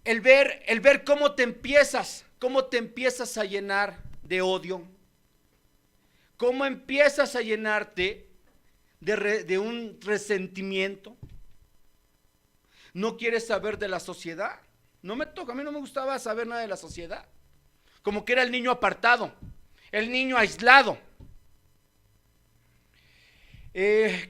el ver cómo te empiezas a llenar de odio, cómo empiezas a llenarte de un resentimiento. No quieres saber de la sociedad. No me toca, a mí no me gustaba saber nada de la sociedad. Como que era el niño apartado, el niño aislado.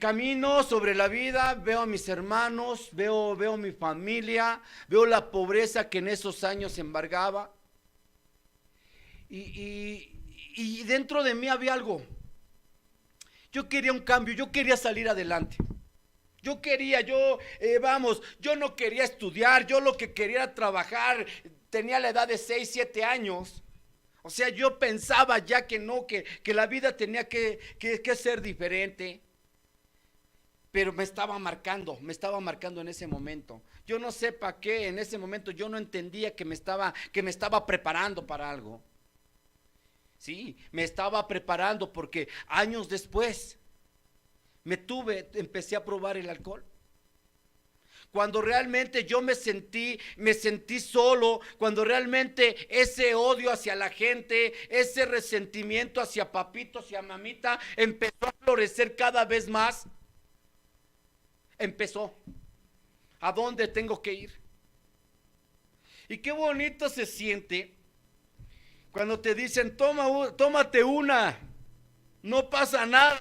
Camino sobre la vida, veo a mis hermanos, veo mi familia, veo la pobreza que en esos años embargaba. Y dentro de mí había algo. Yo quería un cambio, yo quería salir adelante. Yo no quería estudiar, yo lo que quería era trabajar, tenía la edad de 6, 7 años. O sea, yo pensaba ya que no, que la vida tenía que ser diferente. Pero me estaba marcando en ese momento. Yo no sé para qué, en ese momento yo no entendía que me estaba preparando para algo. Sí, me estaba preparando porque años después empecé a probar el alcohol. Cuando realmente yo me sentí solo, cuando realmente ese odio hacia la gente, ese resentimiento hacia papito, hacia mamita, empezó a florecer cada vez más. Empezó. ¿A dónde tengo que ir? Y qué bonito se siente cuando te dicen, tómate una, no pasa nada.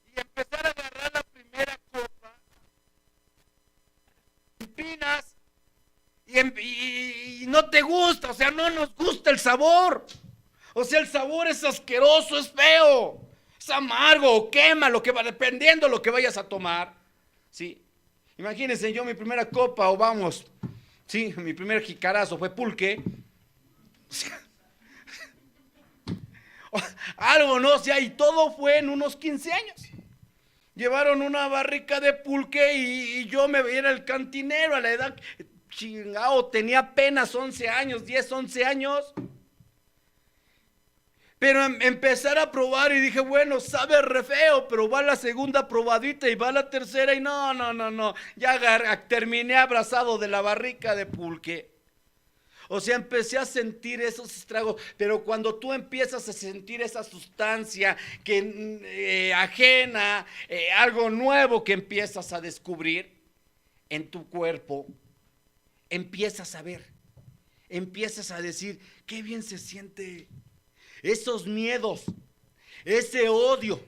Y empezar a agarrar la primera copa, empinas y no te gusta, o sea, no nos gusta el sabor. O sea, el sabor es asqueroso, es feo, es amargo o quema, dependiendo lo que vayas a tomar. Sí. Imagínense yo mi primera copa, sí, mi primer jicarazo fue pulque. Algo, ¿no? O sea, y todo fue en unos 15 años. Llevaron una barrica de pulque y yo era el cantinero a la edad, chingado, tenía apenas 11 años, 10, 11 años. Pero empezar a probar y dije, bueno, sabe re feo, pero va la segunda probadita y va la tercera y no, ya terminé abrazado de la barrica de pulque. O sea, empecé a sentir esos estragos, pero cuando tú empiezas a sentir esa sustancia ajena, algo nuevo que empiezas a descubrir en tu cuerpo, empiezas a ver, empiezas a decir, qué bien se siente. Esos miedos, ese odio,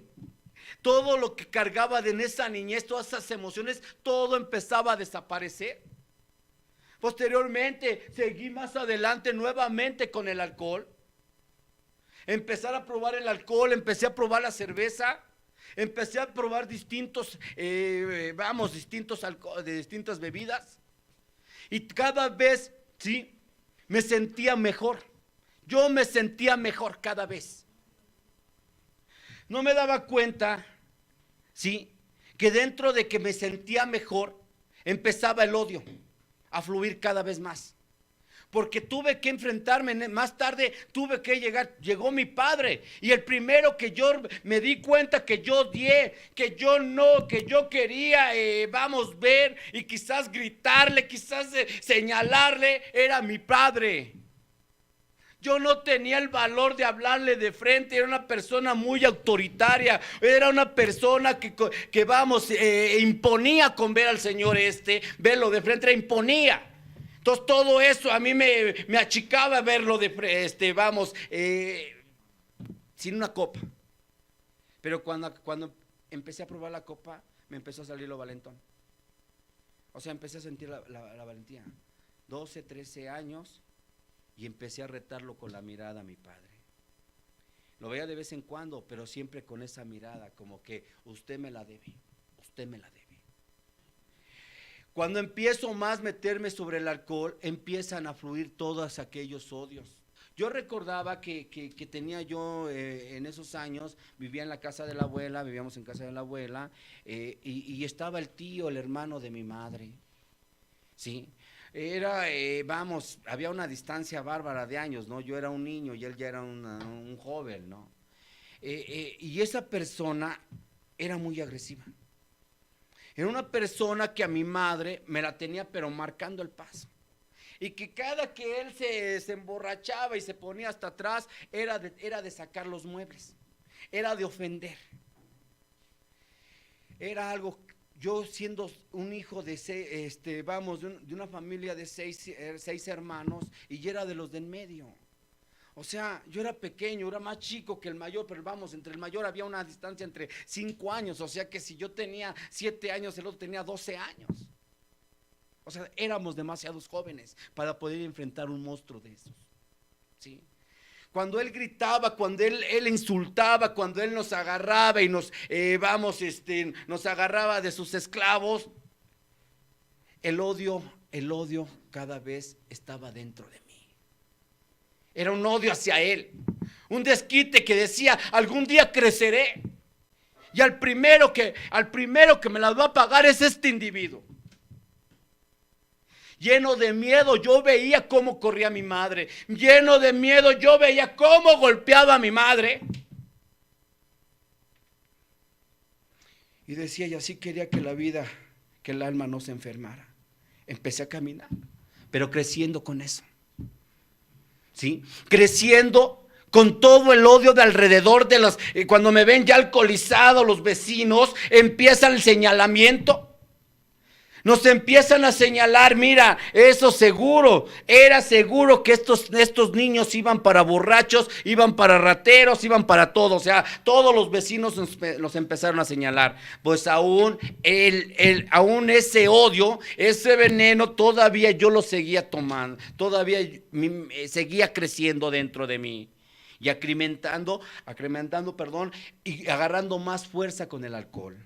todo lo que cargaba en esa niñez, todas esas emociones, todo empezaba a desaparecer. Posteriormente, seguí más adelante nuevamente con el alcohol. Empezar a probar el alcohol, empecé a probar la cerveza, empecé a probar distintas bebidas. Y cada vez, sí, me sentía mejor. Yo me sentía mejor cada vez. No me daba cuenta, sí, que dentro de que me sentía mejor, empezaba el odio a fluir cada vez más. Porque tuve que enfrentarme, más tarde llegó mi padre. Y el primero que yo me di cuenta que yo odié, que yo quería, ver y quizás gritarle, quizás señalarle, era mi padre. Yo no tenía el valor de hablarle de frente, era una persona muy autoritaria, era una persona que imponía con ver al señor verlo de frente, imponía. Entonces todo eso a mí me achicaba verlo sin una copa. Pero cuando empecé a probar la copa, me empezó a salir lo valentón. O sea, empecé a sentir la valentía. 12, 13 años. Y empecé a retarlo con la mirada a mi padre. Lo veía de vez en cuando, pero siempre con esa mirada, como que usted me la debe, usted me la debe. Cuando empiezo más a meterme sobre el alcohol, empiezan a fluir todos aquellos odios. Yo recordaba que tenía yo en esos años, vivía en la casa de la abuela, vivíamos en casa de la abuela, y estaba el tío, el hermano de mi madre, ¿sí? Había una distancia bárbara de años, ¿no? Yo era un niño y él ya era un joven, ¿no? Y esa persona era muy agresiva. Era una persona que a mi madre me la tenía pero marcando el paso. Y que cada que él se emborrachaba y se ponía hasta atrás, era de sacar los muebles, era de ofender. Era algo, yo siendo un hijo de de una familia de seis hermanos, y yo era de los de en medio. O sea, yo era pequeño, era más chico que el mayor, pero vamos, entre el mayor había una distancia entre 5 años, o sea que si yo tenía 7 años, el otro tenía 12 años. O sea, éramos demasiados jóvenes para poder enfrentar un monstruo de esos, ¿sí? Cuando él gritaba, cuando él insultaba, cuando él nos agarraba y nos agarraba de sus esclavos, el odio cada vez estaba dentro de mí. Era un odio hacia él, un desquite que decía, algún día creceré, y al primero que me las va a pagar es este individuo. Lleno de miedo, yo veía cómo corría mi madre. Lleno de miedo, yo veía cómo golpeaba a mi madre. Y decía, y así quería que que el alma no se enfermara. Empecé a caminar, pero creciendo con eso, ¿sí? Creciendo con todo el odio de alrededor de cuando me ven ya alcoholizado, los vecinos, empieza el señalamiento. Nos empiezan a señalar, mira, eso seguro, era seguro que estos niños iban para borrachos, iban para rateros, iban para todo. O sea, todos los vecinos nos empezaron a señalar. Pues aún ese odio, ese veneno, todavía yo lo seguía tomando, todavía seguía creciendo dentro de mí. Y acrementando, y agarrando más fuerza con el alcohol.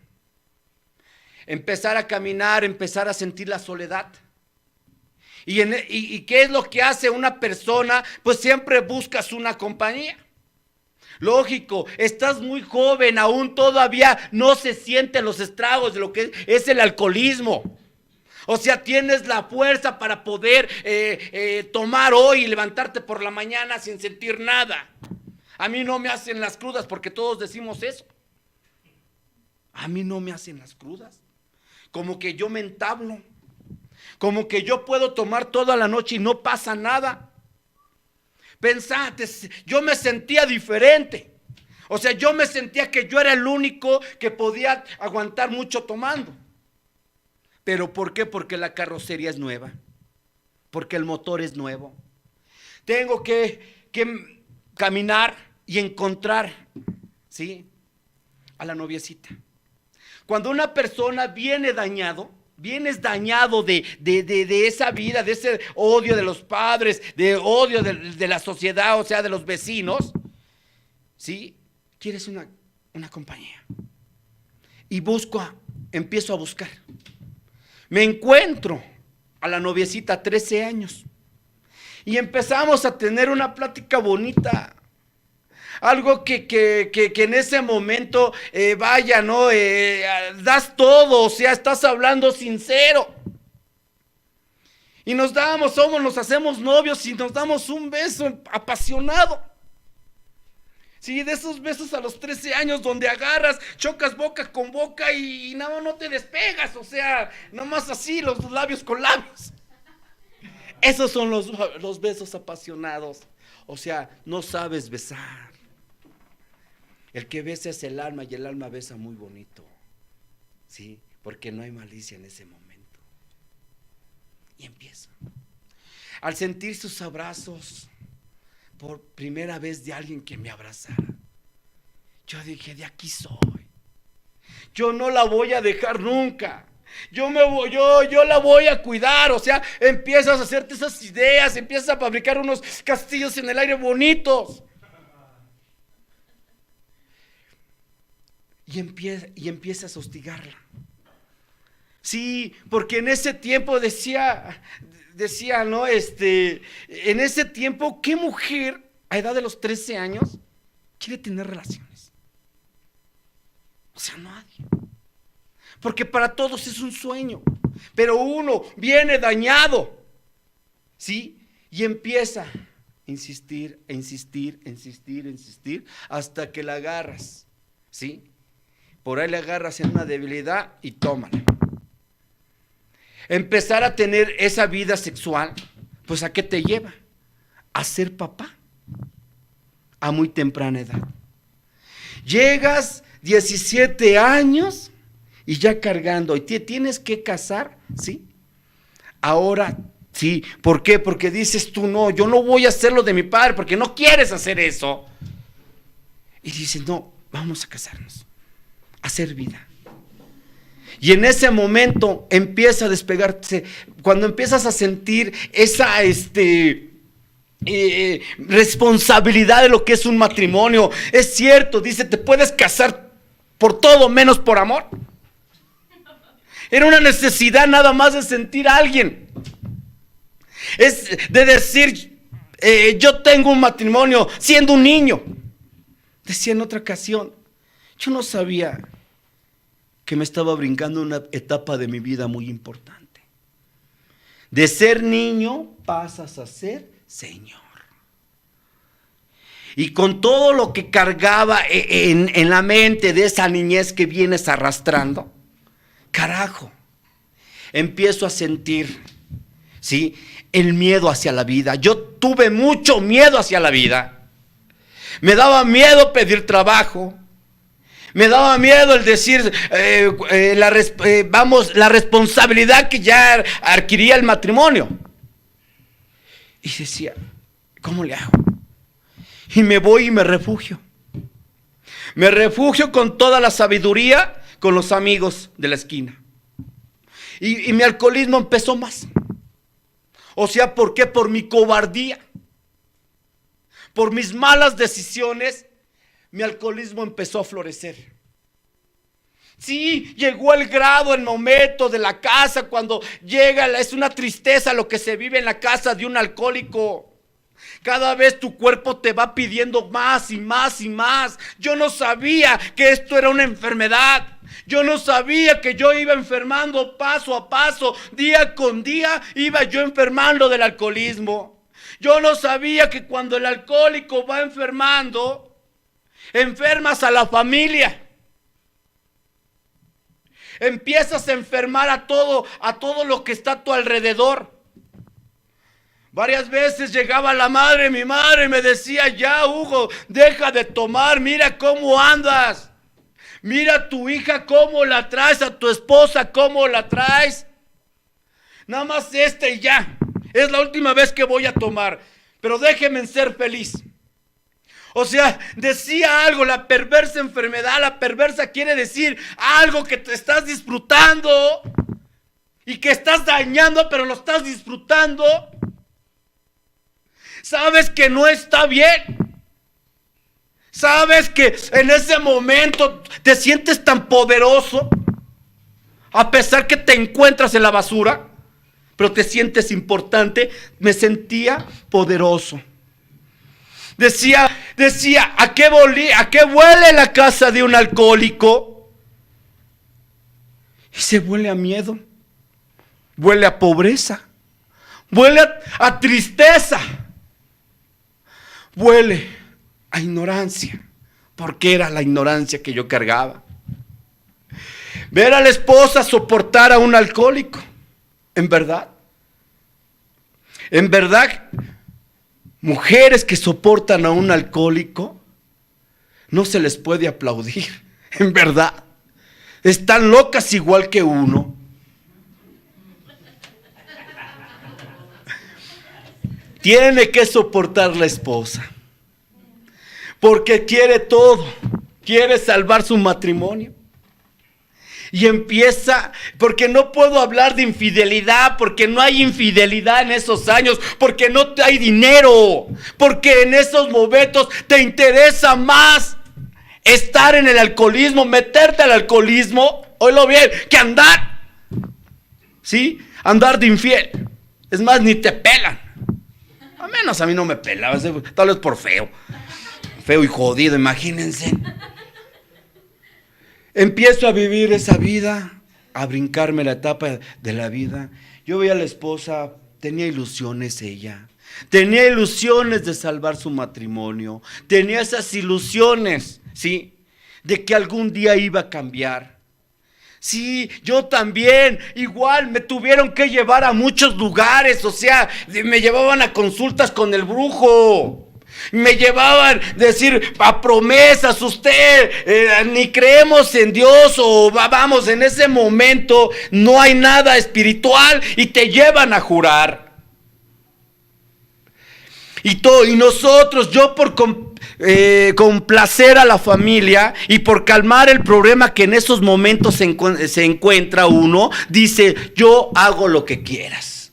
Empezar a caminar, empezar a sentir la soledad. ¿Y qué es lo que hace una persona? Pues siempre buscas una compañía. Lógico, estás muy joven, aún todavía no se sienten los estragos de lo que es el alcoholismo. O sea, tienes la fuerza para poder tomar hoy y levantarte por la mañana sin sentir nada. A mí no me hacen las crudas, porque todos decimos eso. A mí no me hacen las crudas. Como que yo me entablo, como que yo puedo tomar toda la noche y no pasa nada. Pensate, yo me sentía diferente. O sea, yo me sentía que yo era el único que podía aguantar mucho tomando. ¿Pero por qué? Porque la carrocería es nueva, porque el motor es nuevo. Tengo que caminar y encontrar, ¿sí?, a la noviecita. Cuando una persona vienes dañado de esa vida, de ese odio de los padres, de odio de la sociedad, o sea, de los vecinos, ¿sí? Quieres una compañía. Y empiezo a buscar. Me encuentro a la noviecita, 13 años. Y empezamos a tener una plática bonita. Algo que en ese momento, ¿no? Das todo, o sea, estás hablando sincero. Y nos hacemos novios y nos damos un beso apasionado. Sí, de esos besos a los 13 años donde agarras, chocas boca con boca y no te despegas, o sea, nomás así, los labios con labios. Esos son los besos apasionados. O sea, no sabes besar. El que besa es el alma y el alma besa muy bonito, ¿sí? Porque no hay malicia en ese momento. Y empieza. Al sentir sus abrazos, por primera vez de alguien que me abrazara, yo dije, de aquí soy. Yo no la voy a dejar nunca. Yo la voy a cuidar. O sea, empiezas a hacerte esas ideas, empiezas a fabricar unos castillos en el aire bonitos. Y empiezas a hostigarla. Sí, porque en ese tiempo decía, ¿no? En ese tiempo, ¿qué mujer a edad de los 13 años quiere tener relaciones? O sea, nadie. Porque para todos es un sueño. Pero uno viene dañado, ¿sí? Y empieza a insistir, hasta que la agarras, ¿sí? Por ahí le agarras en una debilidad y tómala. Empezar a tener esa vida sexual Pues ¿a qué te lleva? A ser papá a muy temprana edad. Llegas 17 años y ya cargando, y te tienes que casar, ¿sí? Ahora, sí, ¿por qué? Porque dices tú, no, yo no voy a hacer lo de mi padre, porque no quieres hacer eso. Y dices, no, vamos a casarnos, a hacer vida. Y en ese momento empieza a despegarse, cuando empiezas a sentir esa responsabilidad de lo que es un matrimonio. Es cierto, dice, te puedes casar por todo menos por amor. Era una necesidad nada más de sentir a alguien. Es de decir, yo tengo un matrimonio siendo un niño. Decía en otra ocasión, yo no sabía que me estaba brincando una etapa de mi vida muy importante. De ser niño pasas a ser señor. Y con todo lo que cargaba en la mente de esa niñez que vienes arrastrando, carajo, empiezo a sentir, ¿sí?, el miedo hacia la vida. Yo tuve mucho miedo hacia la vida. Me daba miedo pedir trabajo. Me daba miedo el decir, la responsabilidad que ya adquiría el matrimonio. Y decía, ¿cómo le hago? Y me voy y me refugio. Me refugio con toda la sabiduría, con los amigos de la esquina. Y mi alcoholismo empezó más. O sea, ¿por qué? Por mi cobardía. Por mis malas decisiones, mi alcoholismo empezó a florecer. Sí, llegó el grado, el momento de la casa, cuando llega, es una tristeza lo que se vive en la casa de un alcohólico. Cada vez tu cuerpo te va pidiendo más y más y más. Yo no sabía que esto era una enfermedad. Yo no sabía que yo iba enfermando paso a paso, día con día, iba yo enfermando del alcoholismo. Yo no sabía que cuando el alcohólico va enfermando, enfermas a la familia. Empiezas a enfermar a todo lo que está a tu alrededor. Varias veces llegaba la madre, mi madre me decía, ya Hugo, deja de tomar, mira cómo andas. Mira a tu hija cómo la traes, a tu esposa cómo la traes. Nada más y ya. Es la última vez que voy a tomar, pero déjenme ser feliz. O sea, decía algo, la perversa enfermedad, la perversa quiere decir algo que te estás disfrutando y que estás dañando, pero lo estás disfrutando. Sabes que no está bien. Sabes que en ese momento te sientes tan poderoso, a pesar que te encuentras en la basura, pero te sientes importante. Me sentía poderoso. Decía, ¿a qué huele la casa de un alcohólico? Y se huele a miedo, huele a pobreza, huele a tristeza, huele a ignorancia, porque era la ignorancia que yo cargaba. Ver a la esposa soportar a un alcohólico, en verdad, mujeres que soportan a un alcohólico, no se les puede aplaudir, en verdad. Están locas igual que uno. Tiene que soportar la esposa, porque quiere todo, quiere salvar su matrimonio. Y empieza, porque no puedo hablar de infidelidad, porque no hay infidelidad en esos años, porque no hay dinero, porque en esos momentos te interesa más estar en el alcoholismo, meterte al alcoholismo, oílo bien, que andar, ¿sí? Andar de infiel. Es más, ni te pelan. Al menos a mí no me pelaba, tal vez por feo y jodido, imagínense. Empiezo a vivir esa vida, a brincarme la etapa de la vida. Yo veía a la esposa, tenía ilusiones ella. Tenía ilusiones de salvar su matrimonio. Tenía esas ilusiones, ¿sí? De que algún día iba a cambiar. Sí, yo también, igual me tuvieron que llevar a muchos lugares, o sea, me llevaban a consultas con el brujo. Me llevaban a decir a promesas, usted ni creemos en Dios o vamos, en ese momento no hay nada espiritual y te llevan a jurar. Y nosotros, yo por complacer a la familia y por calmar el problema que en esos momentos se encuentra uno, dice, yo hago lo que quieras.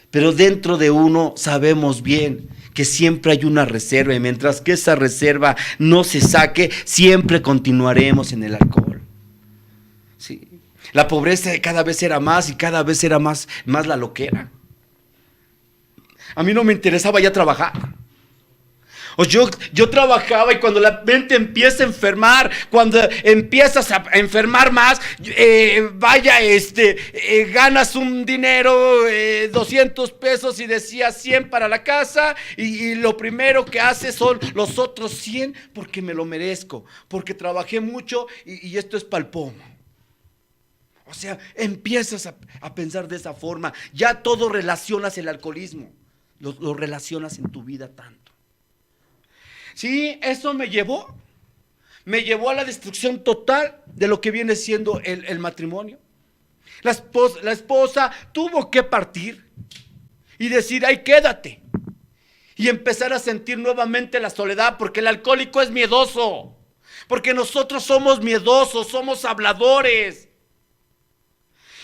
Pero dentro de uno sabemos bien que siempre hay una reserva y mientras que esa reserva no se saque, siempre continuaremos en el alcohol. Sí. La pobreza cada vez era más y cada vez era más la loquera. A mí no me interesaba ya trabajar. O yo trabajaba y cuando la mente empieza a enfermar, cuando empiezas a enfermar más, ganas un dinero, 200 pesos y decías 100 para la casa y lo primero que haces son los otros 100 porque me lo merezco, porque trabajé mucho y esto es pa'l pomo. O sea, empiezas a pensar de esa forma, ya todo relacionas el alcoholismo. Lo relacionas en tu vida tanto. Sí, eso me llevó a la destrucción total de lo que viene siendo el matrimonio. La esposa tuvo que partir y decir, ay, quédate. Y empezar a sentir nuevamente la soledad, porque el alcohólico es miedoso. Porque nosotros somos miedosos, somos habladores.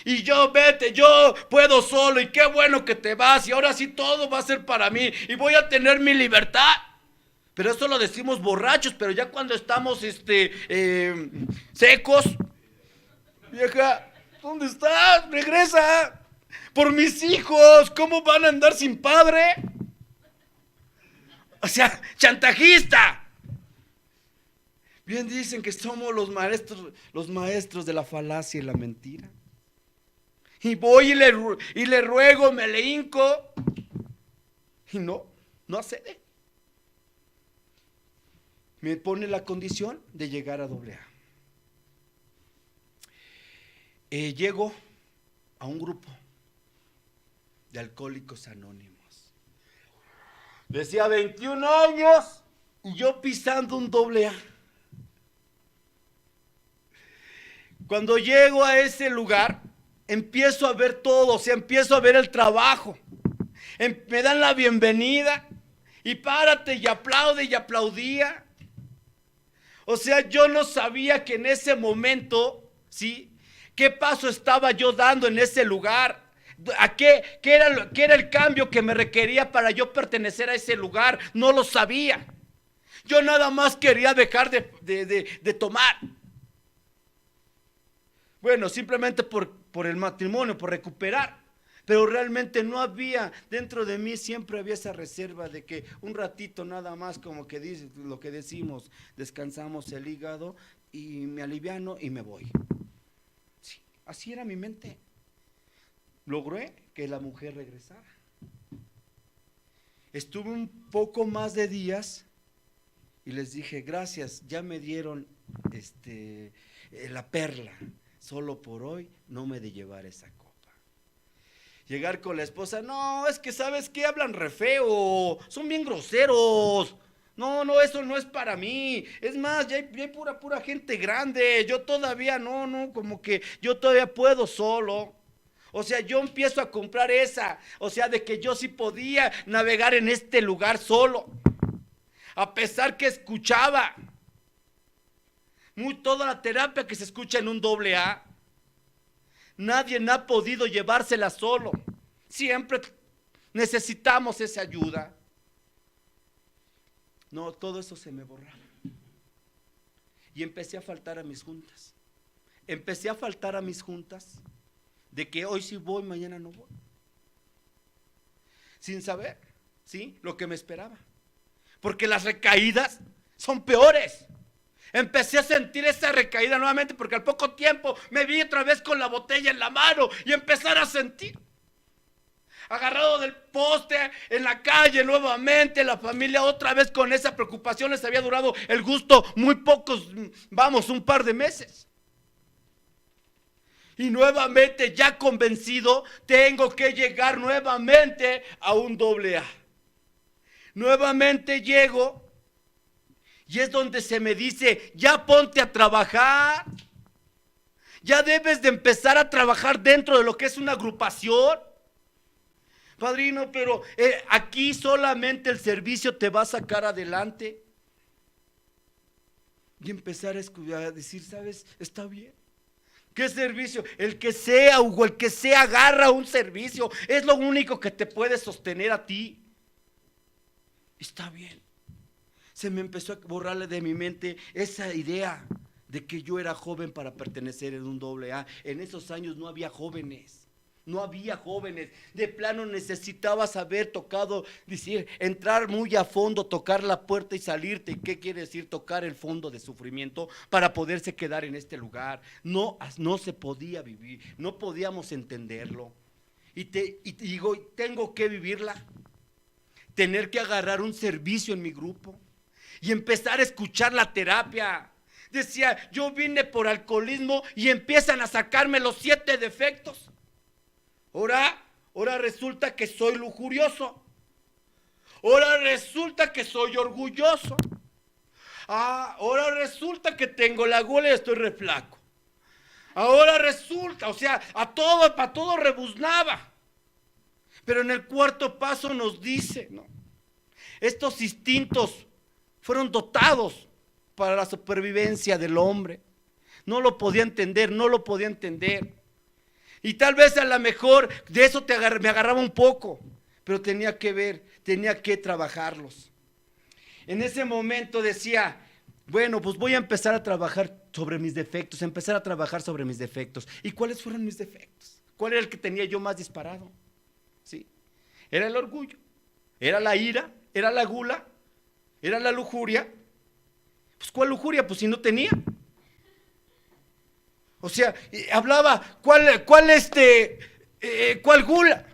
Y yo puedo solo y qué bueno que te vas y ahora sí todo va a ser para mí y voy a tener mi libertad. Pero eso lo decimos borrachos, pero ya cuando estamos secos, vieja, ¿dónde estás? Regresa. Por mis hijos, ¿cómo van a andar sin padre? O sea, chantajista. Bien dicen que somos los maestros de la falacia y la mentira. Y voy y le ruego, me le hinco. Y no accede. Me pone la condición de llegar a AA. Llego a un grupo de alcohólicos anónimos. Decía 21 años y yo pisando un AA. Cuando llego a ese lugar, empiezo a ver todo, o sea, empiezo a ver el trabajo. Me dan la bienvenida y párate y aplaude y aplaudía. O sea, yo no sabía que en ese momento, ¿sí? ¿Qué paso estaba yo dando en ese lugar? ¿Qué era el cambio que me requería para yo pertenecer a ese lugar? No lo sabía. Yo nada más quería dejar de tomar. Bueno, simplemente por el matrimonio, por recuperar. Pero realmente no había, dentro de mí siempre había esa reserva de que un ratito nada más, como que dice lo que decimos, descansamos el hígado y me aliviano y me voy. Sí, así era mi mente. Logré que la mujer regresara. Estuve un poco más de días y les dije, gracias, ya me dieron la perla. Solo por hoy no me de llevar esa copa. Llegar con la esposa, no, es que ¿sabes qué? Hablan re feo, son bien groseros. No, eso no es para mí. Es más, ya hay pura gente grande. Yo todavía no, como que yo todavía puedo solo. O sea, yo empiezo a comprar esa. O sea, de que yo sí podía navegar en este lugar solo. A pesar que escuchaba toda la terapia que se escucha en un AA. Nadie ha podido llevársela solo. Siempre necesitamos esa ayuda. No, todo eso se me borraba. Y empecé a faltar a mis juntas. De que hoy sí voy, mañana no voy. Sin saber, ¿sí? Lo que me esperaba. Porque las recaídas son peores. Empecé a sentir esa recaída nuevamente porque al poco tiempo me vi otra vez con la botella en la mano y empezar a sentir. Agarrado del poste en la calle nuevamente, la familia otra vez con esa preocupación. Les había durado el gusto muy pocos, un par de meses. Y nuevamente, ya convencido, tengo que llegar nuevamente a un AA. Nuevamente llego y es donde se me dice, ya ponte a trabajar. Ya debes de empezar a trabajar dentro de lo que es una agrupación. Padrino, pero aquí solamente el servicio te va a sacar adelante. Y empezar a decir, ¿sabes? Está bien. ¿Qué servicio? El que sea, Hugo, el que sea, agarra un servicio. Es lo único que te puede sostener a ti. Está bien. Se me empezó a borrarle de mi mente esa idea de que yo era joven para pertenecer en un AA. En esos años no había jóvenes. No había jóvenes. De plano necesitabas haber tocado, decir, entrar muy a fondo, tocar la puerta y salirte. ¿Qué quiere decir tocar el fondo de sufrimiento para poderse quedar en este lugar? No se podía vivir, no podíamos entenderlo. Y digo, tengo que vivirla. Tener que agarrar un servicio en mi grupo y empezar a escuchar la terapia. Decía, yo vine por alcoholismo y empiezan a sacarme los 7 defectos. Ahora resulta que soy lujurioso. Ahora resulta que soy orgulloso. Ahora resulta que tengo la gula y estoy re flaco. Ahora resulta, o sea, para todo rebuznaba. Pero en el cuarto paso nos dice, ¿no? Estos instintos fueron dotados para la supervivencia del hombre. No lo podía entender. Y tal vez a lo mejor de eso me agarraba un poco, pero tenía que trabajarlos. En ese momento decía, bueno, pues voy a empezar a trabajar sobre mis defectos, ¿Y cuáles fueron mis defectos? ¿Cuál era el que tenía yo más disparado? ¿Sí? Era el orgullo, era la ira, era la gula, era la lujuria. Pues ¿cuál lujuria? Pues si no tenía. O sea, hablaba, ¿cuál gula?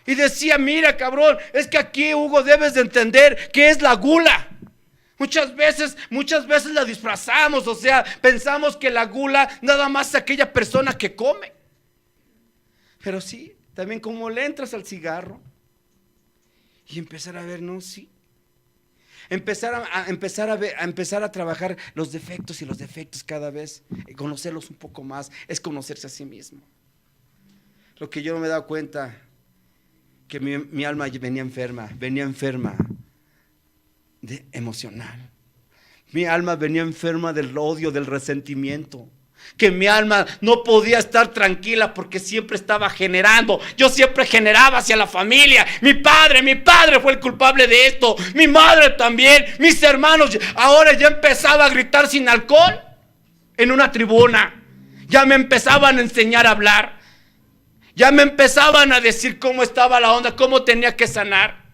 Y decía, mira, cabrón, es que aquí, Hugo, debes de entender qué es la gula. Muchas veces la disfrazamos, o sea, pensamos que la gula nada más es aquella persona que come. Pero sí, también como le entras al cigarro y empezar a ver, no, sí. Empezar a trabajar los defectos y los defectos cada vez, conocerlos un poco más, es conocerse a sí mismo. Lo que yo no me he dado cuenta, que mi alma venía enferma emocional. Mi alma venía enferma del odio, del resentimiento. Que mi alma no podía estar tranquila porque siempre estaba generando. Yo siempre generaba hacia la familia. Mi padre fue el culpable de esto. Mi madre también, mis hermanos. Ahora ya empezaba a gritar sin alcohol en una tribuna. Ya me empezaban a enseñar a hablar. Ya me empezaban a decir cómo estaba la onda, cómo tenía que sanar.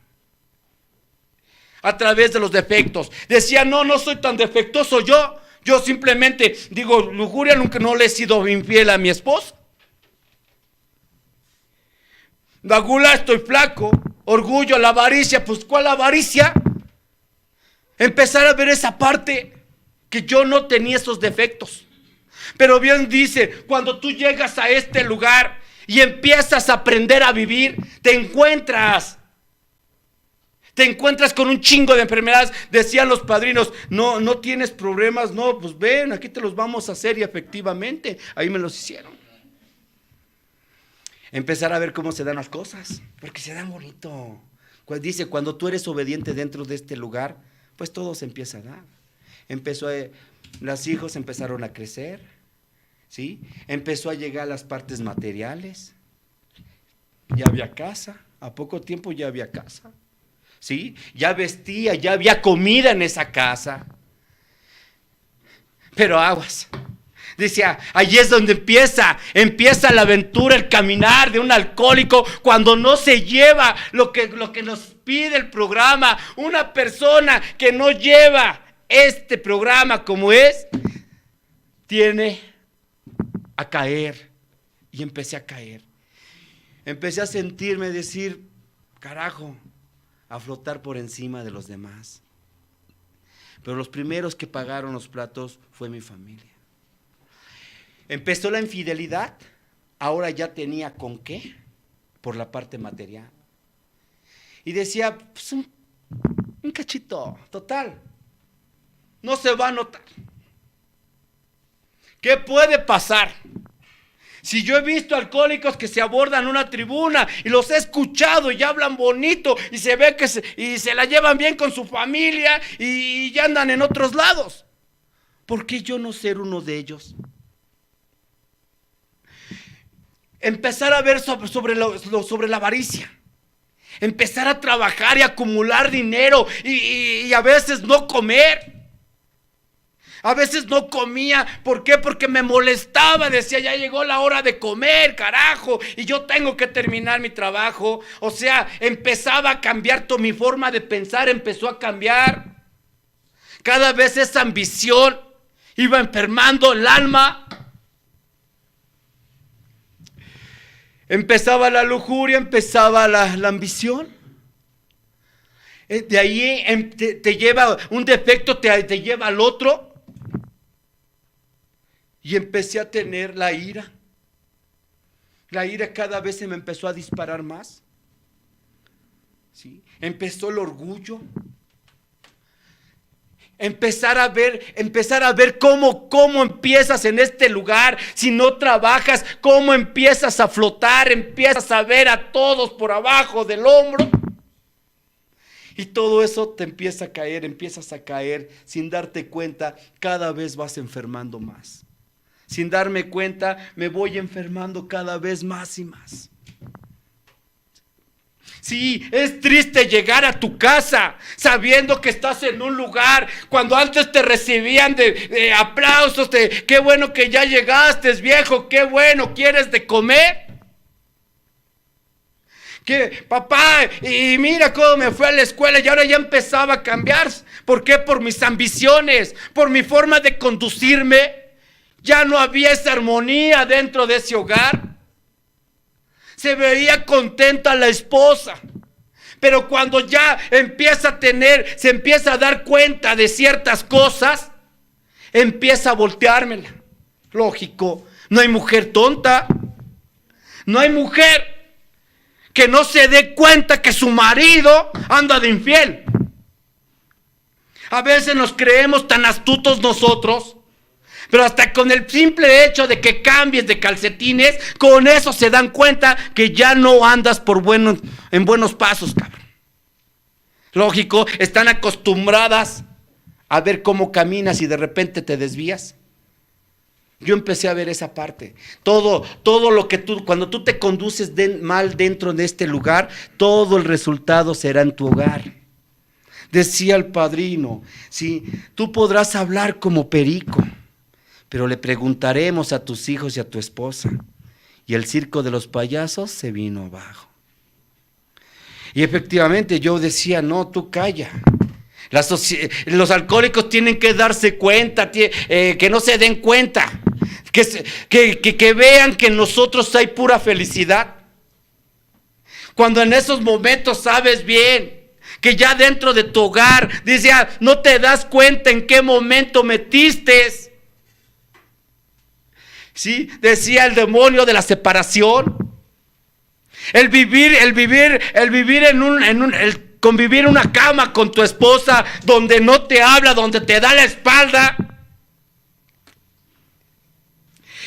A través de los defectos. Decía, no soy tan defectuoso yo. Yo simplemente digo, lujuria, nunca no le he sido infiel a mi esposa. La gula, estoy flaco. Orgullo, la avaricia, pues ¿cuál avaricia? Empezar a ver esa parte, que yo no tenía esos defectos. Pero bien dice, cuando tú llegas a este lugar y empiezas a aprender a vivir, te encuentras con un chingo de enfermedades. Decían los padrinos, no tienes problemas, no, pues ven, aquí te los vamos a hacer. Y efectivamente, ahí me los hicieron. Empezar a ver cómo se dan las cosas, porque se dan bonito. Dice, cuando tú eres obediente dentro de este lugar, pues todo se empieza a dar. Los hijos empezaron a crecer, ¿sí? Empezó a llegar las partes materiales. Ya había casa, a poco tiempo ya había casa. ¿Sí? Ya vestía, ya había comida en esa casa. Pero aguas. Decía, allí es donde empieza la aventura, el caminar de un alcohólico, cuando no se lleva lo que nos pide el programa. Una persona que no lleva este programa como es, tiene a caer. Y empecé a caer. Empecé a sentirme, decir, carajo, a flotar por encima de los demás. Pero los primeros que pagaron los platos fue mi familia. Empezó la infidelidad, ahora ya tenía con qué, por la parte material. Y decía, pues un cachito, total, no se va a notar. ¿Qué puede pasar? Si yo he visto alcohólicos que se abordan una tribuna y los he escuchado y hablan bonito y se ve que se la llevan bien con su familia y ya andan en otros lados, ¿por qué yo no ser uno de ellos? Empezar a ver sobre la avaricia. Empezar a trabajar y acumular dinero y a veces no comer. A veces no comía. ¿Por qué? Porque me molestaba. Decía, ya llegó la hora de comer, carajo, y yo tengo que terminar mi trabajo. O sea, empezaba a cambiar mi forma de pensar, empezó a cambiar. Cada vez esa ambición iba enfermando el alma. Empezaba la lujuria, empezaba la ambición. De ahí te lleva un defecto, te lleva al otro. Y empecé a tener la ira. La ira cada vez se me empezó a disparar más. ¿Sí? Empezó el orgullo. Empezar a ver cómo empiezas en este lugar. Si no trabajas, cómo empiezas a flotar, empiezas a ver a todos por abajo del hombro. Y todo eso te empiezas a caer sin darte cuenta, cada vez vas enfermando más. Sin darme cuenta, me voy enfermando cada vez más y más. Sí, es triste llegar a tu casa sabiendo que estás en un lugar cuando antes te recibían de aplausos, de qué bueno que ya llegaste, viejo, qué bueno, ¿quieres de comer? Que papá, y mira cómo me fue a la escuela y ahora ya empezaba a cambiar. ¿Por qué? Por mis ambiciones, por mi forma de conducirme. Ya no había esa armonía dentro de ese hogar. Se veía contenta la esposa, pero cuando ya se empieza a dar cuenta de ciertas cosas, empieza a volteármela. Lógico, no hay mujer tonta, no hay mujer que no se dé cuenta que su marido anda de infiel. A veces nos creemos tan astutos nosotros, pero hasta con el simple hecho de que cambies de calcetines, con eso se dan cuenta que ya no andas en buenos pasos, cabrón. Lógico, están acostumbradas a ver cómo caminas y de repente te desvías. Yo empecé a ver esa parte. Todo lo que cuando tú te conduces mal dentro de este lugar, todo el resultado será en tu hogar. Decía el padrino, sí, tú podrás hablar como perico, pero le preguntaremos a tus hijos y a tu esposa. Y el circo de los payasos se vino abajo. Y efectivamente yo decía, no, tú calla. Los alcohólicos tienen que darse cuenta, que no se den cuenta, que vean que en nosotros hay pura felicidad. Cuando en esos momentos sabes bien que ya dentro de tu hogar, dice, no te das cuenta en qué momento metiste. ¿Sí? Decía el demonio de la separación. El convivir en una cama con tu esposa donde no te habla, donde te da la espalda.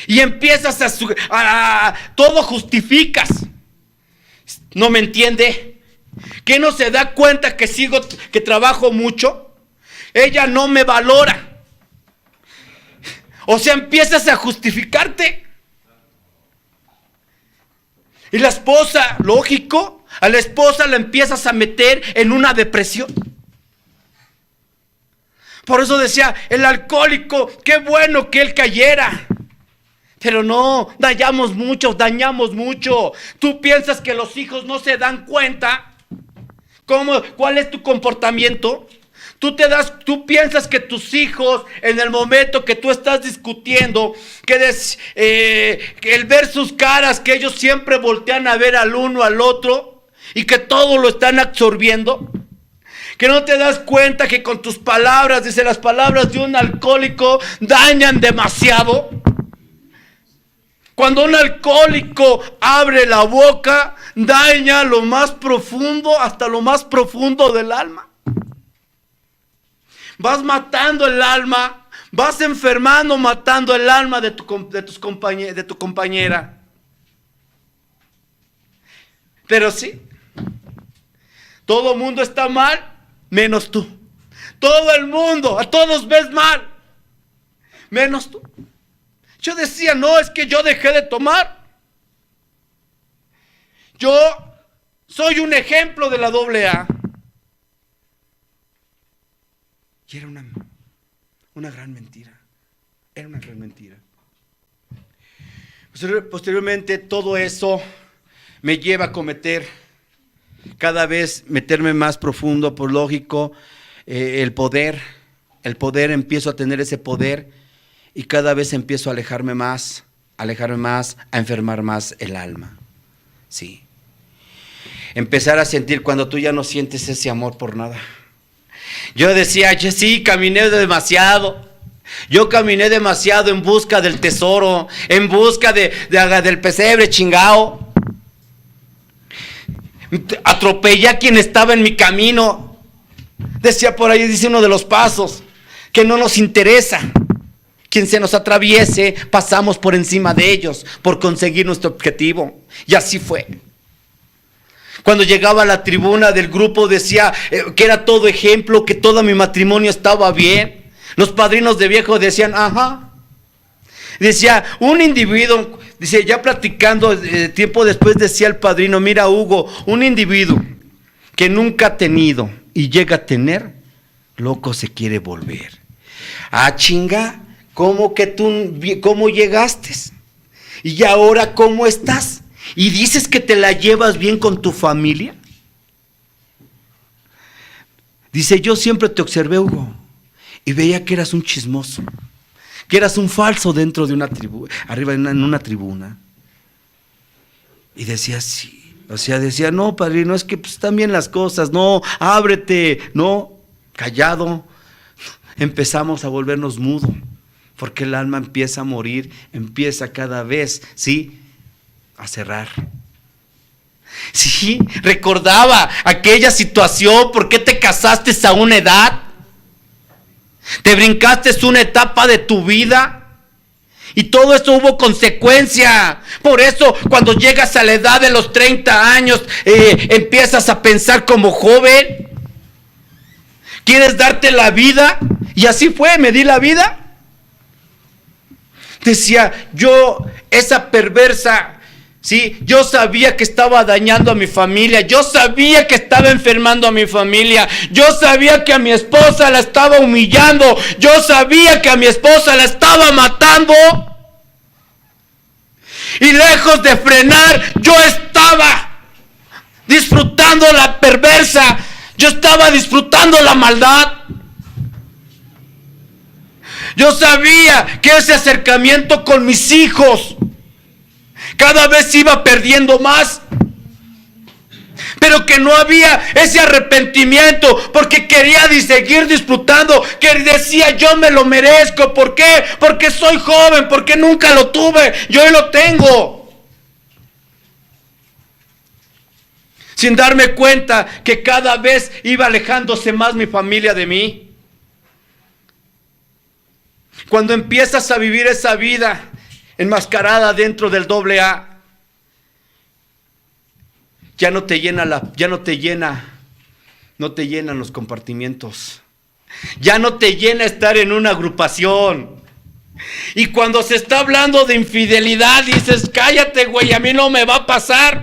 Y empiezas todo justificas. ¿No me entiende? ¿Que no se da cuenta que trabajo mucho? Ella no me valora. O sea, empiezas a justificarte. Y la esposa, lógico, a la esposa la empiezas a meter en una depresión. Por eso decía, el alcohólico, qué bueno que él cayera. Pero no, dañamos mucho. Tú piensas que los hijos no se dan cuenta. ¿Cuál es tu comportamiento? Tú piensas que tus hijos, en el momento que tú estás discutiendo, que el ver sus caras, que ellos siempre voltean a ver al uno al otro y que todo lo están absorbiendo, que no te das cuenta que con tus palabras, dice, las palabras de un alcohólico dañan demasiado. Cuando un alcohólico abre la boca, daña lo más profundo, hasta lo más profundo del alma. Vas matando el alma, vas enfermando, matando el alma de tu compañera. Pero sí, todo el mundo está mal, menos tú. Todo el mundo, a todos ves mal, menos tú. Yo decía, no, es que yo dejé de tomar. Yo soy un ejemplo de la AA. Y era una gran mentira. Era una gran mentira. Posteriormente, todo eso me lleva a cometer, cada vez meterme más profundo, por lógico, el poder, empiezo a tener ese poder y cada vez empiezo a alejarme más, a enfermar más el alma. Sí. Empezar a sentir cuando tú ya no sientes ese amor por nada. Yo decía, sí, caminé demasiado. Yo caminé demasiado en busca del tesoro, en busca del pesebre chingao. Atropellé a quien estaba en mi camino. Decía por ahí, dice uno de los pasos, que no nos interesa. Quien se nos atraviese, pasamos por encima de ellos por conseguir nuestro objetivo. Y así fue. Cuando llegaba a la tribuna del grupo decía que era todo ejemplo, que todo mi matrimonio estaba bien. Los padrinos de viejo decían, ajá. Decía, un individuo, dice, ya platicando, tiempo después decía el padrino, mira Hugo, un individuo que nunca ha tenido y llega a tener, loco se quiere volver. Ah, chinga, ¿cómo que cómo llegaste? Y ahora, ¿cómo estás? ¿Y dices que te la llevas bien con tu familia? Dice, yo siempre te observé, Hugo, y veía que eras un chismoso, que eras un falso dentro de una tribuna, arriba en una tribuna. Y decía, sí, o sea, decía, no, padrino, es que pues, están bien las cosas, no, ábrete, no, callado. Empezamos a volvernos mudo, porque el alma empieza a morir, empieza cada vez, ¿sí?, a cerrar. Sí, recordaba aquella situación, ¿por qué te casaste a una edad? ¿Te brincaste una etapa de tu vida? Y todo esto hubo consecuencia. Por eso cuando llegas a la edad de los 30 años, empiezas a pensar como joven. ¿Quieres darte la vida? Y así fue, me di la vida. Decía, yo, esa perversa, sí, yo sabía que estaba dañando a mi familia, yo sabía que estaba enfermando a mi familia, yo sabía que a mi esposa la estaba humillando, yo sabía que a mi esposa la estaba matando. Y lejos de frenar, yo estaba disfrutando la perversa, yo estaba disfrutando la maldad. Yo sabía que ese acercamiento con mis hijos cada vez iba perdiendo más, pero que no había ese arrepentimiento, porque quería seguir disfrutando, que decía, yo me lo merezco. ¿Por qué? Porque soy joven, porque nunca lo tuve, yo hoy lo tengo. Sin darme cuenta que cada vez iba alejándose más mi familia de mí. Cuando empiezas a vivir esa vida enmascarada dentro del AA, no te llenan los compartimientos, ya no te llena estar en una agrupación. Y cuando se está hablando de infidelidad, dices, cállate, güey, a mí no me va a pasar.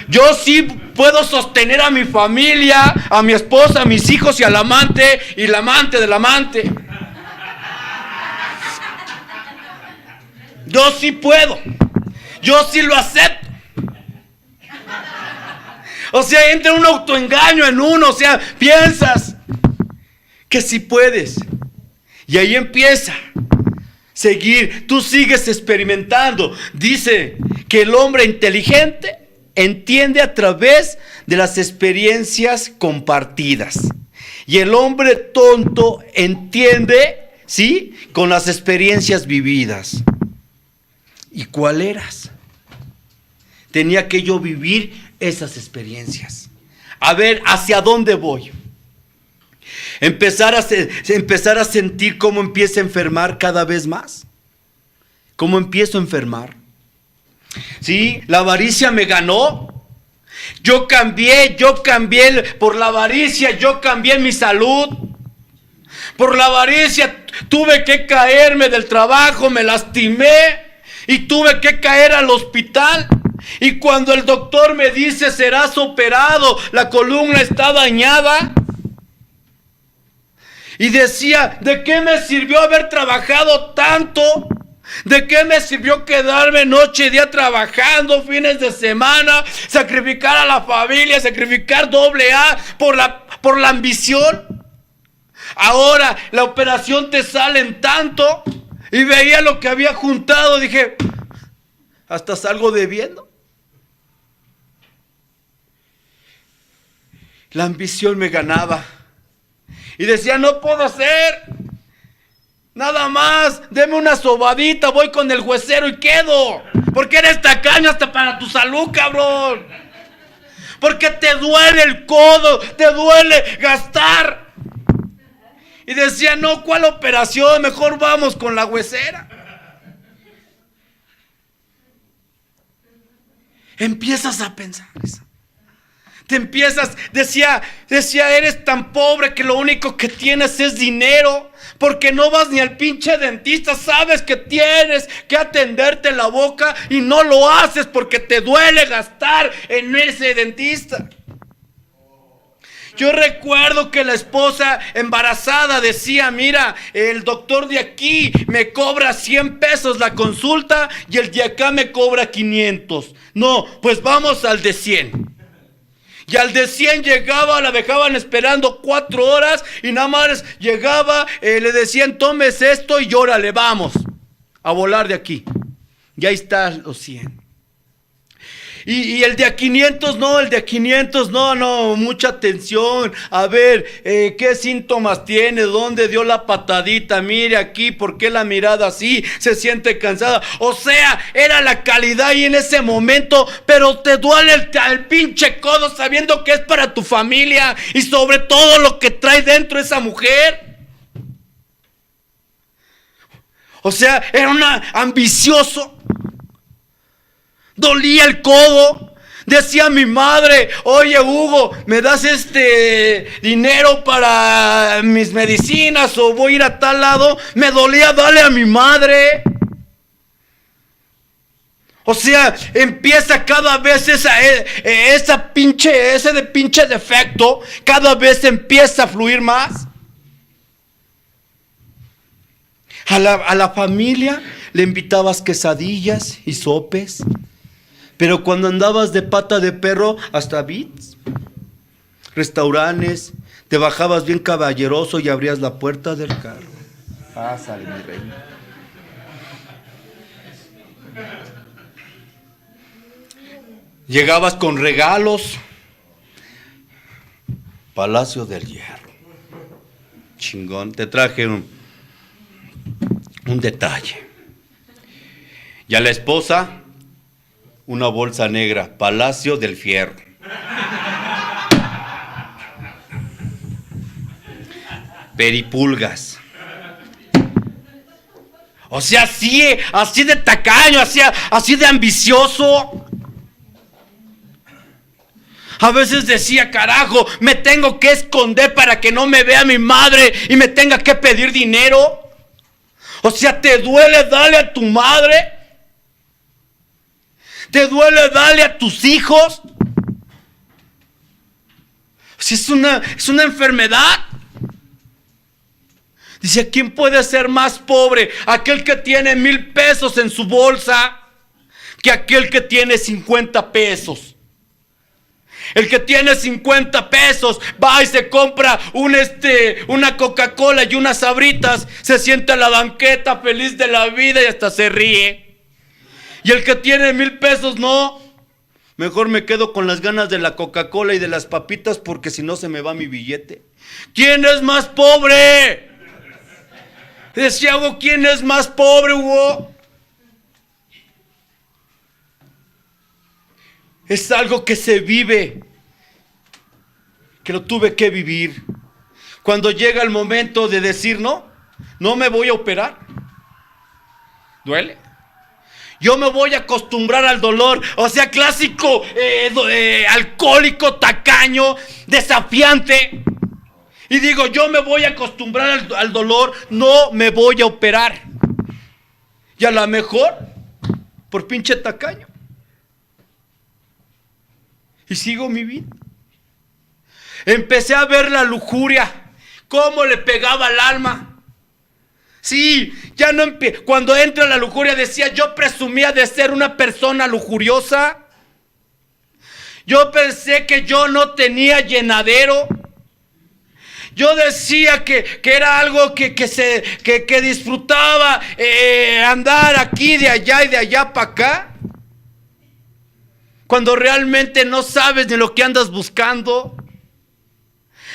Yo sí puedo sostener a mi familia, a mi esposa, a mis hijos y al amante y la amante del amante. Yo sí puedo. Yo sí lo acepto. O sea, entra un autoengaño en uno. O sea, piensas que sí puedes. Y ahí empieza a seguir. Tú sigues experimentando. Dice que el hombre inteligente entiende a través de las experiencias compartidas. Y el hombre tonto entiende ¿sí? Con las experiencias vividas. ¿Y cuál eras? Tenía que yo vivir esas experiencias. A ver, ¿hacia dónde voy? Empezar a sentir cómo empiezo a enfermar cada vez más. ¿Cómo empiezo a enfermar? ¿Sí? La avaricia me ganó. Yo cambié por la avaricia, yo cambié mi salud. Por la avaricia tuve que caerme del trabajo, me lastimé y tuve que caer al hospital. Y cuando el doctor me dice serás operado, la columna está dañada. Y decía, ¿de qué me sirvió haber trabajado tanto? ¿De qué me sirvió quedarme noche y día trabajando, fines de semana, sacrificar a la familia, sacrificar doble A por la ambición? Ahora la operación te sale en tanto. Y veía lo que había juntado, dije, hasta salgo debiendo. La ambición me ganaba. Y decía, no puedo hacer nada más, deme una sobadita, voy con el juecero y quedo. Porque eres tacaño hasta para tu salud, cabrón. Porque te duele el codo, te duele gastar. Y decía, no, ¿cuál operación? Mejor vamos con la huesera. Empiezas a pensar eso. Te empiezas, decía, eres tan pobre que lo único que tienes es dinero, porque no vas ni al pinche dentista, sabes que tienes que atenderte la boca y no lo haces porque te duele gastar en ese dentista. Yo recuerdo que la esposa embarazada decía, mira, el doctor de aquí me cobra 100 pesos la consulta y el de acá me cobra 500. No, pues vamos al de 100. Y al de 100 llegaba, la dejaban esperando 4 horas y nada más llegaba, le decían, tomes esto y órale, vamos a volar de aquí. Y ahí están los 100. Y el de a 500 no, mucha atención. A ver, ¿qué síntomas tiene? ¿Dónde dio la patadita? Mire aquí, ¿por qué la mirada así? Se siente cansada. O sea, era la calidad ahí en ese momento, pero te duele el pinche codo sabiendo que es para tu familia y sobre todo lo que trae dentro esa mujer. O sea, era un ambicioso. Dolía el codo. Decía mi madre, oye Hugo, ¿me das dinero para mis medicinas o voy a ir a tal lado? Me dolía darle a mi madre. O sea, empieza cada vez ese pinche defecto, cada vez empieza a fluir más. A la familia le invitabas quesadillas y sopes. Pero cuando andabas de pata de perro, hasta bits, restaurantes, te bajabas bien caballeroso y abrías la puerta del carro. Pásale, mi reina. Llegabas con regalos. Palacio del Hierro. Chingón, te traje un detalle. Y a la esposa, una bolsa negra, Palacio del Fierro. Peripulgas. O sea, así de tacaño, así de ambicioso. A veces decía, carajo, me tengo que esconder para que no me vea mi madre y me tenga que pedir dinero. O sea, ¿te duele darle a tu madre? ¿Te duele darle a tus hijos? Si es una enfermedad. Dice, ¿quién puede ser más pobre? Aquel que tiene 1,000 pesos en su bolsa que aquel que tiene 50 pesos. El que tiene 50 pesos va y se compra una Coca-Cola y unas Sabritas, se sienta en la banqueta feliz de la vida y hasta se ríe. Y el que tiene 1,000 pesos, no. Mejor me quedo con las ganas de la Coca-Cola y de las papitas porque si no se me va mi billete. ¿Quién es más pobre? Decía, Hugo, ¿quién es más pobre, Hugo? Es algo que se vive, que lo tuve que vivir. Cuando llega el momento de decir no me voy a operar. ¿Duele? Yo me voy a acostumbrar al dolor. O sea, clásico, alcohólico, tacaño, desafiante. Y digo, yo me voy a acostumbrar al dolor, no me voy a operar. Y a lo mejor, por pinche tacaño. Y sigo mi vida. Empecé a ver la lujuria, cómo le pegaba al alma. Sí, ya no cuando entra la lujuria decía, yo presumía de ser una persona lujuriosa. Yo pensé que yo no tenía llenadero. Yo decía que era algo que disfrutaba andar aquí, de allá y de allá para acá. Cuando realmente no sabes de lo que andas buscando.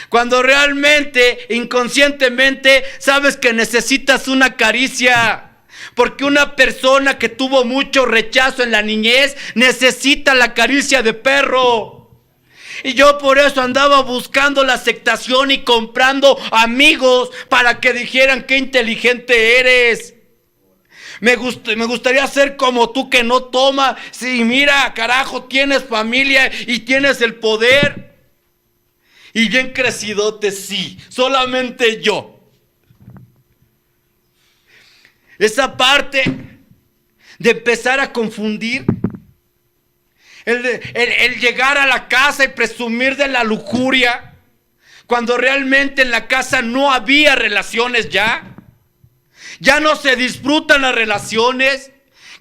Cuando realmente, inconscientemente, sabes que necesitas una caricia. Porque una persona que tuvo mucho rechazo en la niñez necesita la caricia de perro. Y yo por eso andaba buscando la aceptación y comprando amigos para que dijeran qué inteligente eres. Me gustaría ser como tú que no toma. Sí, mira, carajo, tienes familia y tienes el poder. Y bien crecidote, sí, solamente yo. Esa parte de empezar a confundir. El llegar a la casa y presumir de la lujuria, cuando realmente en la casa no había relaciones ya. Ya no se disfrutan las relaciones.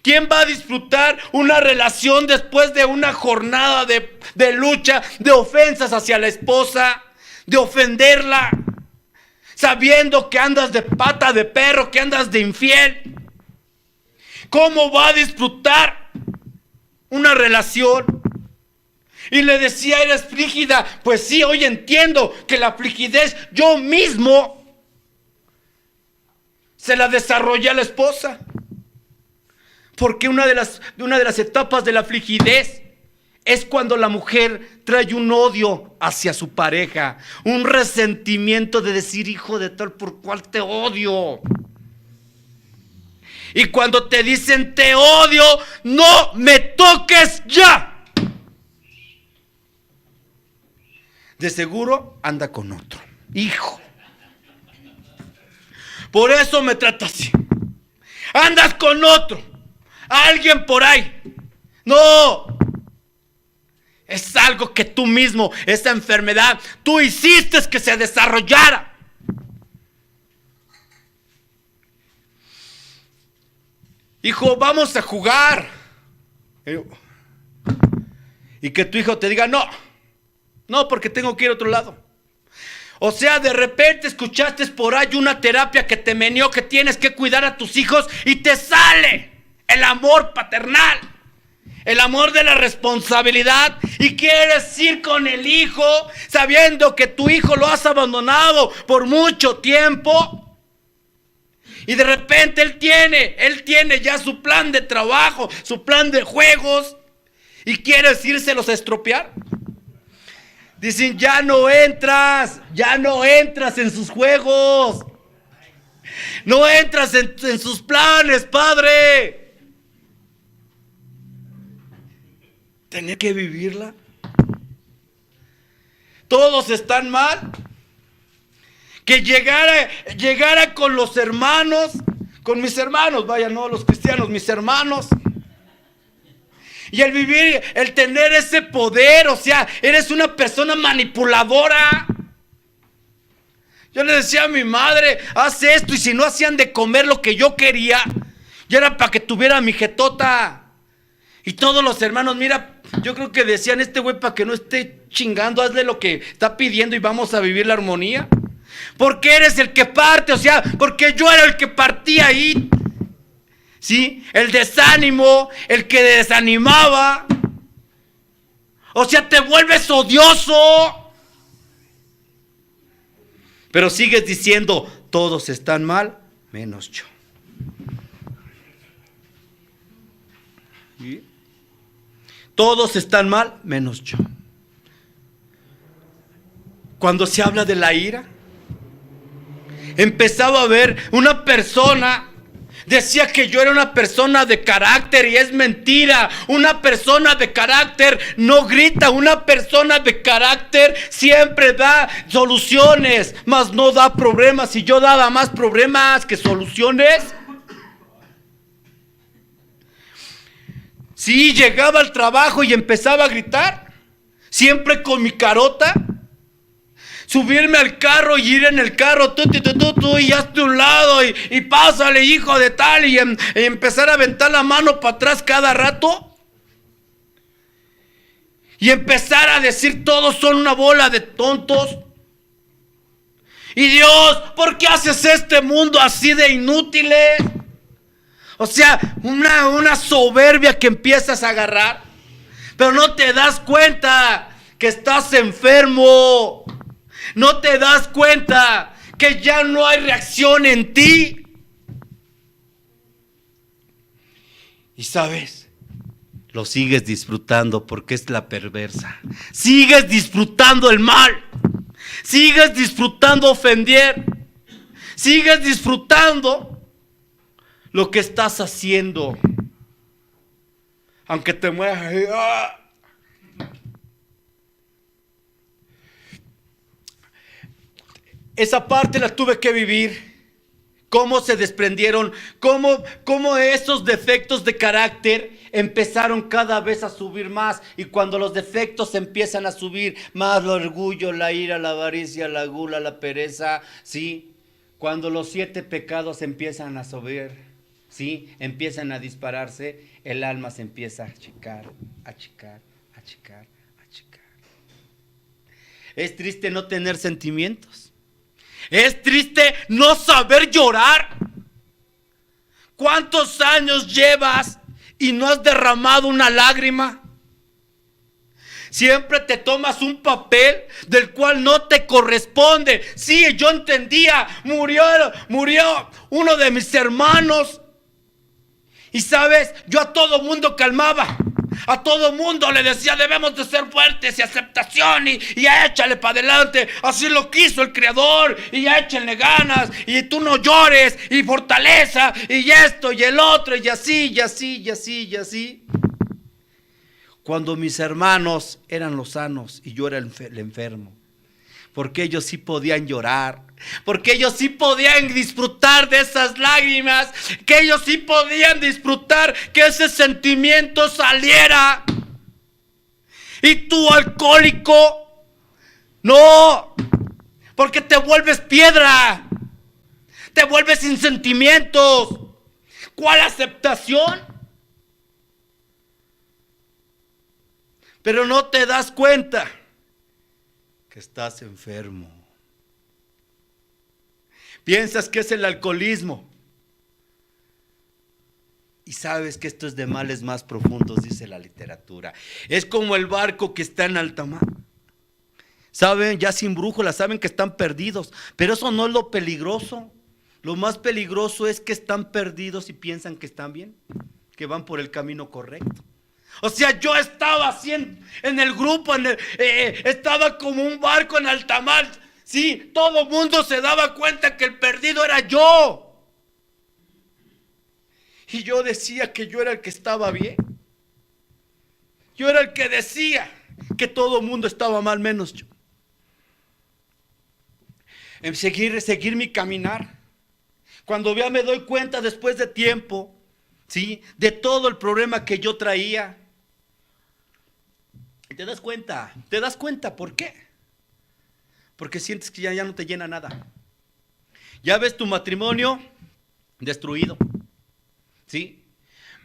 ¿Quién va a disfrutar una relación después de una jornada de lucha, de ofensas hacia la esposa, de ofenderla, sabiendo que andas de pata de perro, que andas de infiel? ¿Cómo va a disfrutar una relación? Y le decía, eres frígida. Pues sí, hoy entiendo que la frigidez yo mismo se la desarrollé a la esposa. Porque una de las etapas de la frigidez es cuando la mujer trae un odio hacia su pareja, un resentimiento de decir, hijo de tal por cual te odio. Y cuando te dicen te odio, no me toques ya. De seguro anda con otro, hijo. Por eso me trata así. Andas con otro, alguien por ahí. No. Es algo que tú mismo, esa enfermedad, tú hiciste que se desarrollara. Hijo, vamos a jugar. Y que tu hijo te diga, no, porque tengo que ir a otro lado. O sea, de repente escuchaste por ahí una terapia que te meneó, que tienes que cuidar a tus hijos y te sale el amor paternal, el amor de la responsabilidad, y quieres ir con el hijo sabiendo que tu hijo lo has abandonado por mucho tiempo. Y de repente él tiene ya su plan de trabajo, su plan de juegos, y quieres írselos a estropear. Dicen, ya no entras en sus juegos, no entras en sus planes, padre. Tener que vivirla. Todos están mal. Que llegara con los hermanos, con mis hermanos, vaya, no los cristianos, mis hermanos. Y el vivir, el tener ese poder, o sea, eres una persona manipuladora. Yo le decía a mi madre, haz esto, y si no hacían de comer lo que yo quería, ya era para que tuviera mi jetota. Y todos los hermanos, mira, yo creo que decían, este güey para que no esté chingando, hazle lo que está pidiendo y vamos a vivir la armonía. Porque eres el que parte, o sea, porque yo era el que partía ahí. ¿Sí? El desánimo, el que desanimaba. O sea, te vuelves odioso. Pero sigues diciendo, todos están mal, menos yo. ¿Sí? Todos están mal, menos yo. Cuando se habla de la ira, empezaba a ver una persona, decía que yo era una persona de carácter y es mentira. Una persona de carácter no grita, una persona de carácter siempre da soluciones, mas no da problemas. Y yo daba más problemas que soluciones. Sí, llegaba al trabajo y empezaba a gritar, siempre con mi carota. Subirme al carro y ir en el carro, tú, y hazte un lado, y pásale, hijo de tal, y empezar a aventar la mano para atrás cada rato. Y empezar a decir, todos son una bola de tontos. Y Dios, ¿por qué haces este mundo así de inútiles? O sea, una soberbia que empiezas a agarrar, pero no te das cuenta que estás enfermo. No te das cuenta que ya no hay reacción en ti. Y sabes, lo sigues disfrutando porque es la perversa. Sigues disfrutando el mal. Sigues disfrutando ofender. Sigues disfrutando lo que estás haciendo. Aunque te mueras. Esa parte la tuve que vivir. Cómo se desprendieron, cómo esos defectos de carácter empezaron cada vez a subir más. Y cuando los defectos empiezan a subir más, el orgullo, la ira, la avaricia, la gula, la pereza, ¿sí? Cuando los 7 pecados empiezan a subir, ¿sí? Empiezan a dispararse, el alma se empieza a achicar, achicar, achicar, achicar. Es triste no tener sentimientos. Es triste no saber llorar. ¿Cuántos años llevas y no has derramado una lágrima? Siempre te tomas un papel del cual no te corresponde. Sí, yo entendía, murió uno de mis hermanos. Y sabes, yo a todo mundo calmaba. A todo mundo le decía, debemos de ser fuertes y aceptación y échale para adelante. Así lo quiso el Creador y échenle ganas y tú no llores y fortaleza y esto y el otro y así, y así, y así, y así. Cuando mis hermanos eran los sanos y yo era el enfermo. Porque ellos sí podían llorar, porque ellos sí podían disfrutar de esas lágrimas, que ellos sí podían disfrutar que ese sentimiento saliera. Y tú, alcohólico, no, porque te vuelves piedra, te vuelves sin sentimientos. ¿Cuál aceptación? Pero no te das cuenta que estás enfermo. Piensas que es el alcoholismo. Y sabes que esto es de males más profundos, dice la literatura. Es como el barco que está en alta mar. Saben, ya sin brújula, saben que están perdidos. Pero eso no es lo peligroso. Lo más peligroso es que están perdidos y piensan que están bien, que van por el camino correcto. O sea, yo estaba así en el grupo, estaba como un barco en alta mar. Sí, todo el mundo se daba cuenta que el perdido era yo. Y yo decía que yo era el que estaba bien. Yo era el que decía que todo el mundo estaba mal, menos yo. En seguir mi caminar. Cuando ya me doy cuenta después de tiempo, ¿sí?, de todo el problema que yo traía. ¿Te das cuenta? ¿Te das cuenta por qué? Porque sientes que ya no te llena nada. Ya ves tu matrimonio destruido, ¿sí?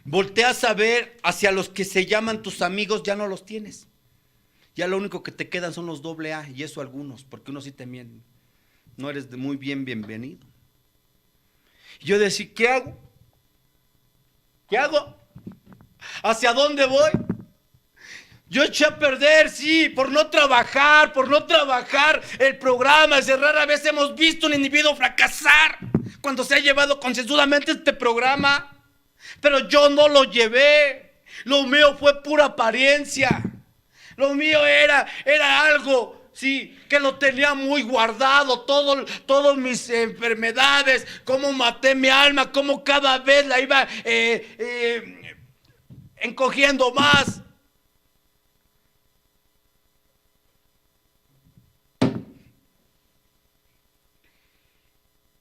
Volteas a ver hacia los que se llaman tus amigos, ya no los tienes. Ya lo único que te quedan son los AA, y eso algunos, porque unos sí también no eres muy bienvenido. Yo decía, ¿qué hago? ¿Qué hago? ¿Hacia dónde voy? Yo eché a perder, sí, por no trabajar el programa. Rara vez hemos visto un individuo fracasar cuando se ha llevado concienzudamente este programa, pero yo no lo llevé. Lo mío fue pura apariencia. Lo mío era algo, sí, que lo tenía muy guardado, todas mis enfermedades, cómo maté mi alma, cómo cada vez la iba encogiendo más.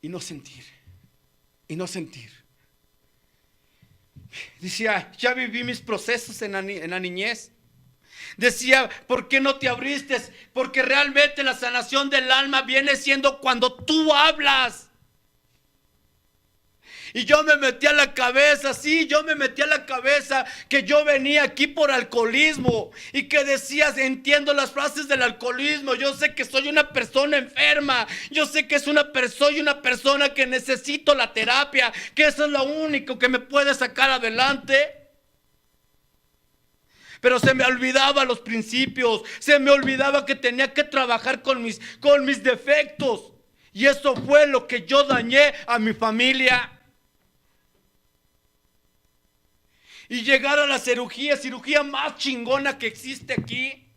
Y no sentir. Decía, ya viví mis procesos en la niñez. Decía, ¿por qué no te abriste? Porque realmente la sanación del alma viene siendo cuando tú hablas. Y yo me metí a la cabeza, que yo venía aquí por alcoholismo. Y que decías, entiendo las frases del alcoholismo. Yo sé que soy una persona enferma. Yo sé que soy una persona que necesito la terapia. Que eso es lo único que me puede sacar adelante. Pero se me olvidaba los principios. Se me olvidaba que tenía que trabajar con mis defectos. Y eso fue lo que yo dañé a mi familia. Y llegar a la cirugía más chingona que existe aquí.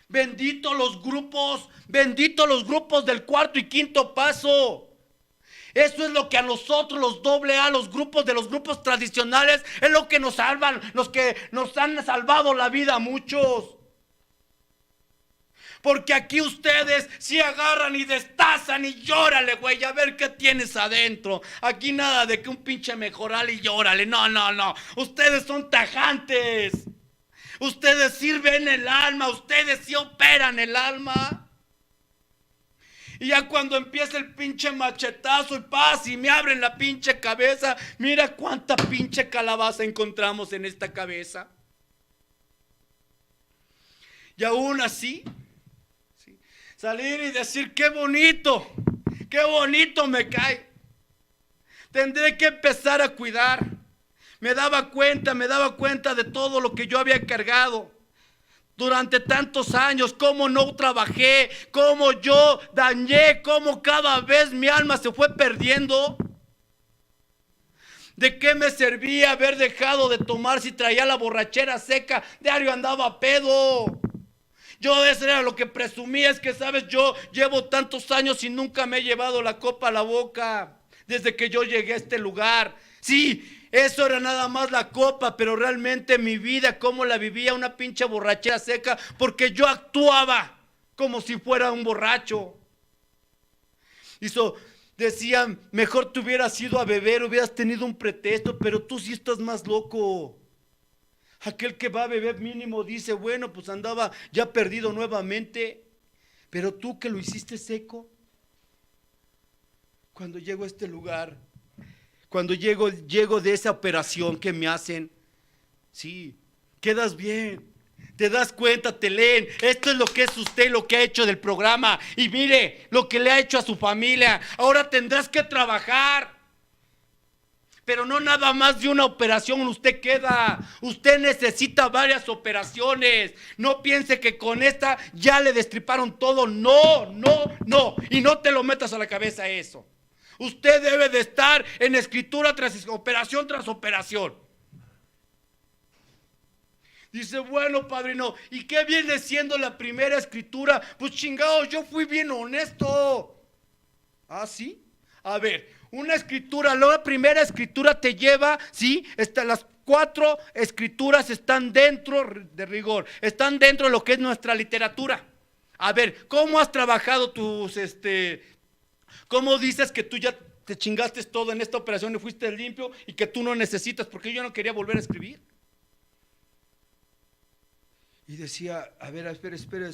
Bendito los grupos del cuarto y quinto paso. Eso es lo que a nosotros, los AA, los grupos tradicionales, es lo que nos salvan, los que nos han salvado la vida a muchos. Porque aquí ustedes sí agarran y destazan y llórale, güey, a ver qué tienes adentro. Aquí nada de que un pinche mejoral y llórale. No. Ustedes son tajantes. Ustedes sirven el alma. Ustedes sí operan el alma. Y ya cuando empieza el pinche machetazo y paz y me abren la pinche cabeza, mira cuánta pinche calabaza encontramos en esta cabeza. Y aún así, salir y decir, qué bonito me cae. Tendré que empezar a cuidar. Me daba cuenta de todo lo que yo había cargado durante tantos años, cómo no trabajé, cómo yo dañé, cómo cada vez mi alma se fue perdiendo. ¿De qué me servía haber dejado de tomar si traía la borrachera seca? Diario andaba pedo. Yo eso era lo que presumía, es que sabes, yo llevo tantos años y nunca me he llevado la copa a la boca, desde que yo llegué a este lugar. Sí, eso era nada más la copa, pero realmente mi vida, cómo la vivía, una pinche borrachera seca, porque yo actuaba como si fuera un borracho. Decían, mejor te hubieras ido a beber, hubieras tenido un pretexto, pero tú sí estás más loco. Aquel que va a beber mínimo dice, bueno, pues andaba ya perdido nuevamente. Pero tú que lo hiciste seco. Cuando llego a este lugar, cuando llego de esa operación que me hacen, sí, quedas bien. Te das cuenta, te leen. Esto es lo que es usted, lo que ha hecho del programa. Y mire lo que le ha hecho a su familia. Ahora tendrás que trabajar. Pero no nada más de una operación usted queda. Usted necesita varias operaciones. No piense que con esta ya le destriparon todo. No. Y no te lo metas a la cabeza eso. Usted debe de estar en escritura tras operación. Dice, bueno, padrino, ¿y qué viene siendo la primera escritura? Pues chingados, yo fui bien honesto. ¿Ah, sí? A ver, la primera escritura te lleva, ¿sí? Las 4 escrituras están dentro de rigor, están dentro de lo que es nuestra literatura. A ver, ¿cómo has trabajado cómo dices que tú ya te chingaste todo en esta operación y fuiste limpio y que tú no necesitas? Porque yo no quería volver a escribir. Y decía, a ver, espera,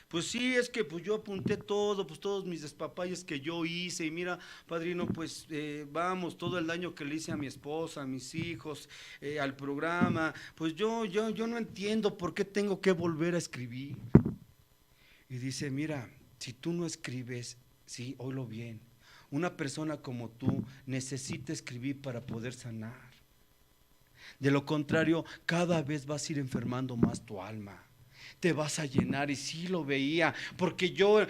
pues sí, es que pues yo apunté todo, pues todos mis despapalles que yo hice, y mira, padrino, pues vamos, todo el daño que le hice a mi esposa, a mis hijos, al programa, pues yo no entiendo por qué tengo que volver a escribir. Y dice, mira, si tú no escribes, sí, oílo bien, una persona como tú necesita escribir para poder sanar. De lo contrario, cada vez vas a ir enfermando más tu alma. te vas a llenar. Y sí lo veía, porque yo,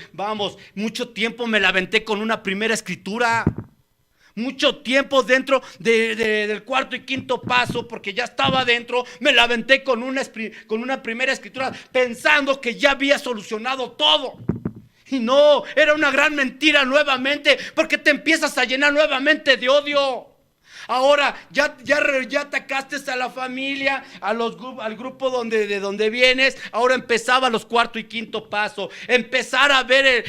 mucho tiempo me la aventé con una primera escritura. Mucho tiempo dentro del cuarto y quinto paso, porque ya estaba dentro, me la aventé con una primera escritura, pensando que ya había solucionado todo. Y no, era una gran mentira nuevamente, porque te empiezas a llenar nuevamente de odio. Ahora ya atacaste a la familia, al grupo de donde vienes. Ahora empezaba los cuarto y quinto paso. Empezar a ver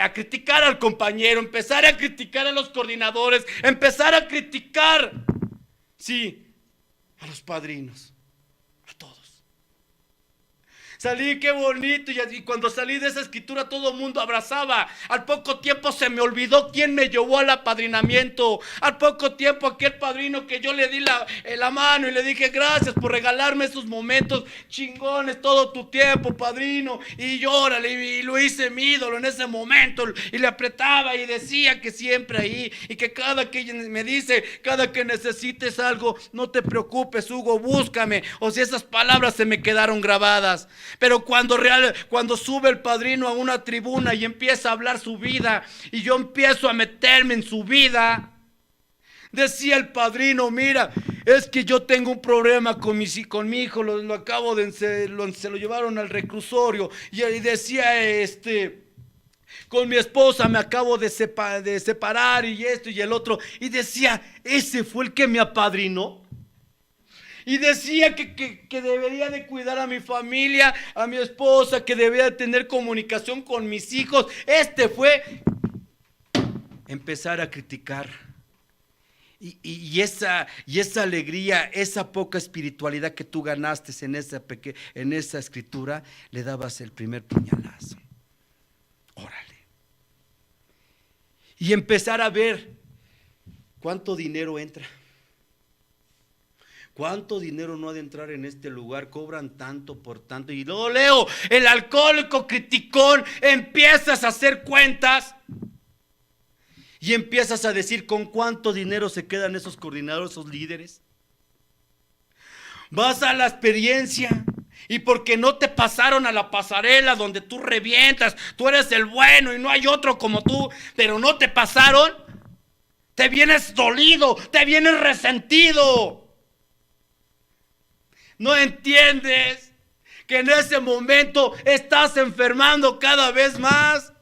a criticar al compañero, empezar a criticar a los coordinadores, empezar a criticar, sí, a los padrinos, a todos. Salí, qué bonito, y cuando salí de esa escritura todo el mundo abrazaba. Al poco tiempo se me olvidó quién me llevó al apadrinamiento. Al poco tiempo aquel padrino que yo le di la mano y le dije gracias por regalarme esos momentos chingones, todo tu tiempo, padrino. Y llórale, y lo hice mi ídolo en ese momento, y le apretaba y decía que siempre ahí, y que cada que me dice, cada que necesites algo, no te preocupes, Hugo, búscame. O si esas palabras se me quedaron grabadas. Pero cuando sube el padrino a una tribuna y empieza a hablar su vida, y yo empiezo a meterme en su vida, decía el padrino, mira, es que yo tengo un problema con mi hijo, lo acabo se lo llevaron al reclusorio, y decía, con mi esposa me acabo de separar, y esto y el otro, y decía, ese fue el que me apadrinó. Y decía que debería de cuidar a mi familia, a mi esposa, que debería de tener comunicación con mis hijos. Fue empezar a criticar. Y esa alegría, esa poca espiritualidad que tú ganaste en esa escritura, le dabas el primer puñalazo. Órale. Y empezar a ver cuánto dinero entra. ¿Cuánto dinero no ha de entrar en este lugar? Cobran tanto por tanto. Y luego leo, el alcohólico criticón, empiezas a hacer cuentas y empiezas a decir con cuánto dinero se quedan esos coordinadores, esos líderes. Vas a la experiencia y porque no te pasaron a la pasarela donde tú revientas, tú eres el bueno y no hay otro como tú, pero no te pasaron, te vienes dolido, te vienes resentido. No entiendes que en ese momento estás enfermando cada vez más.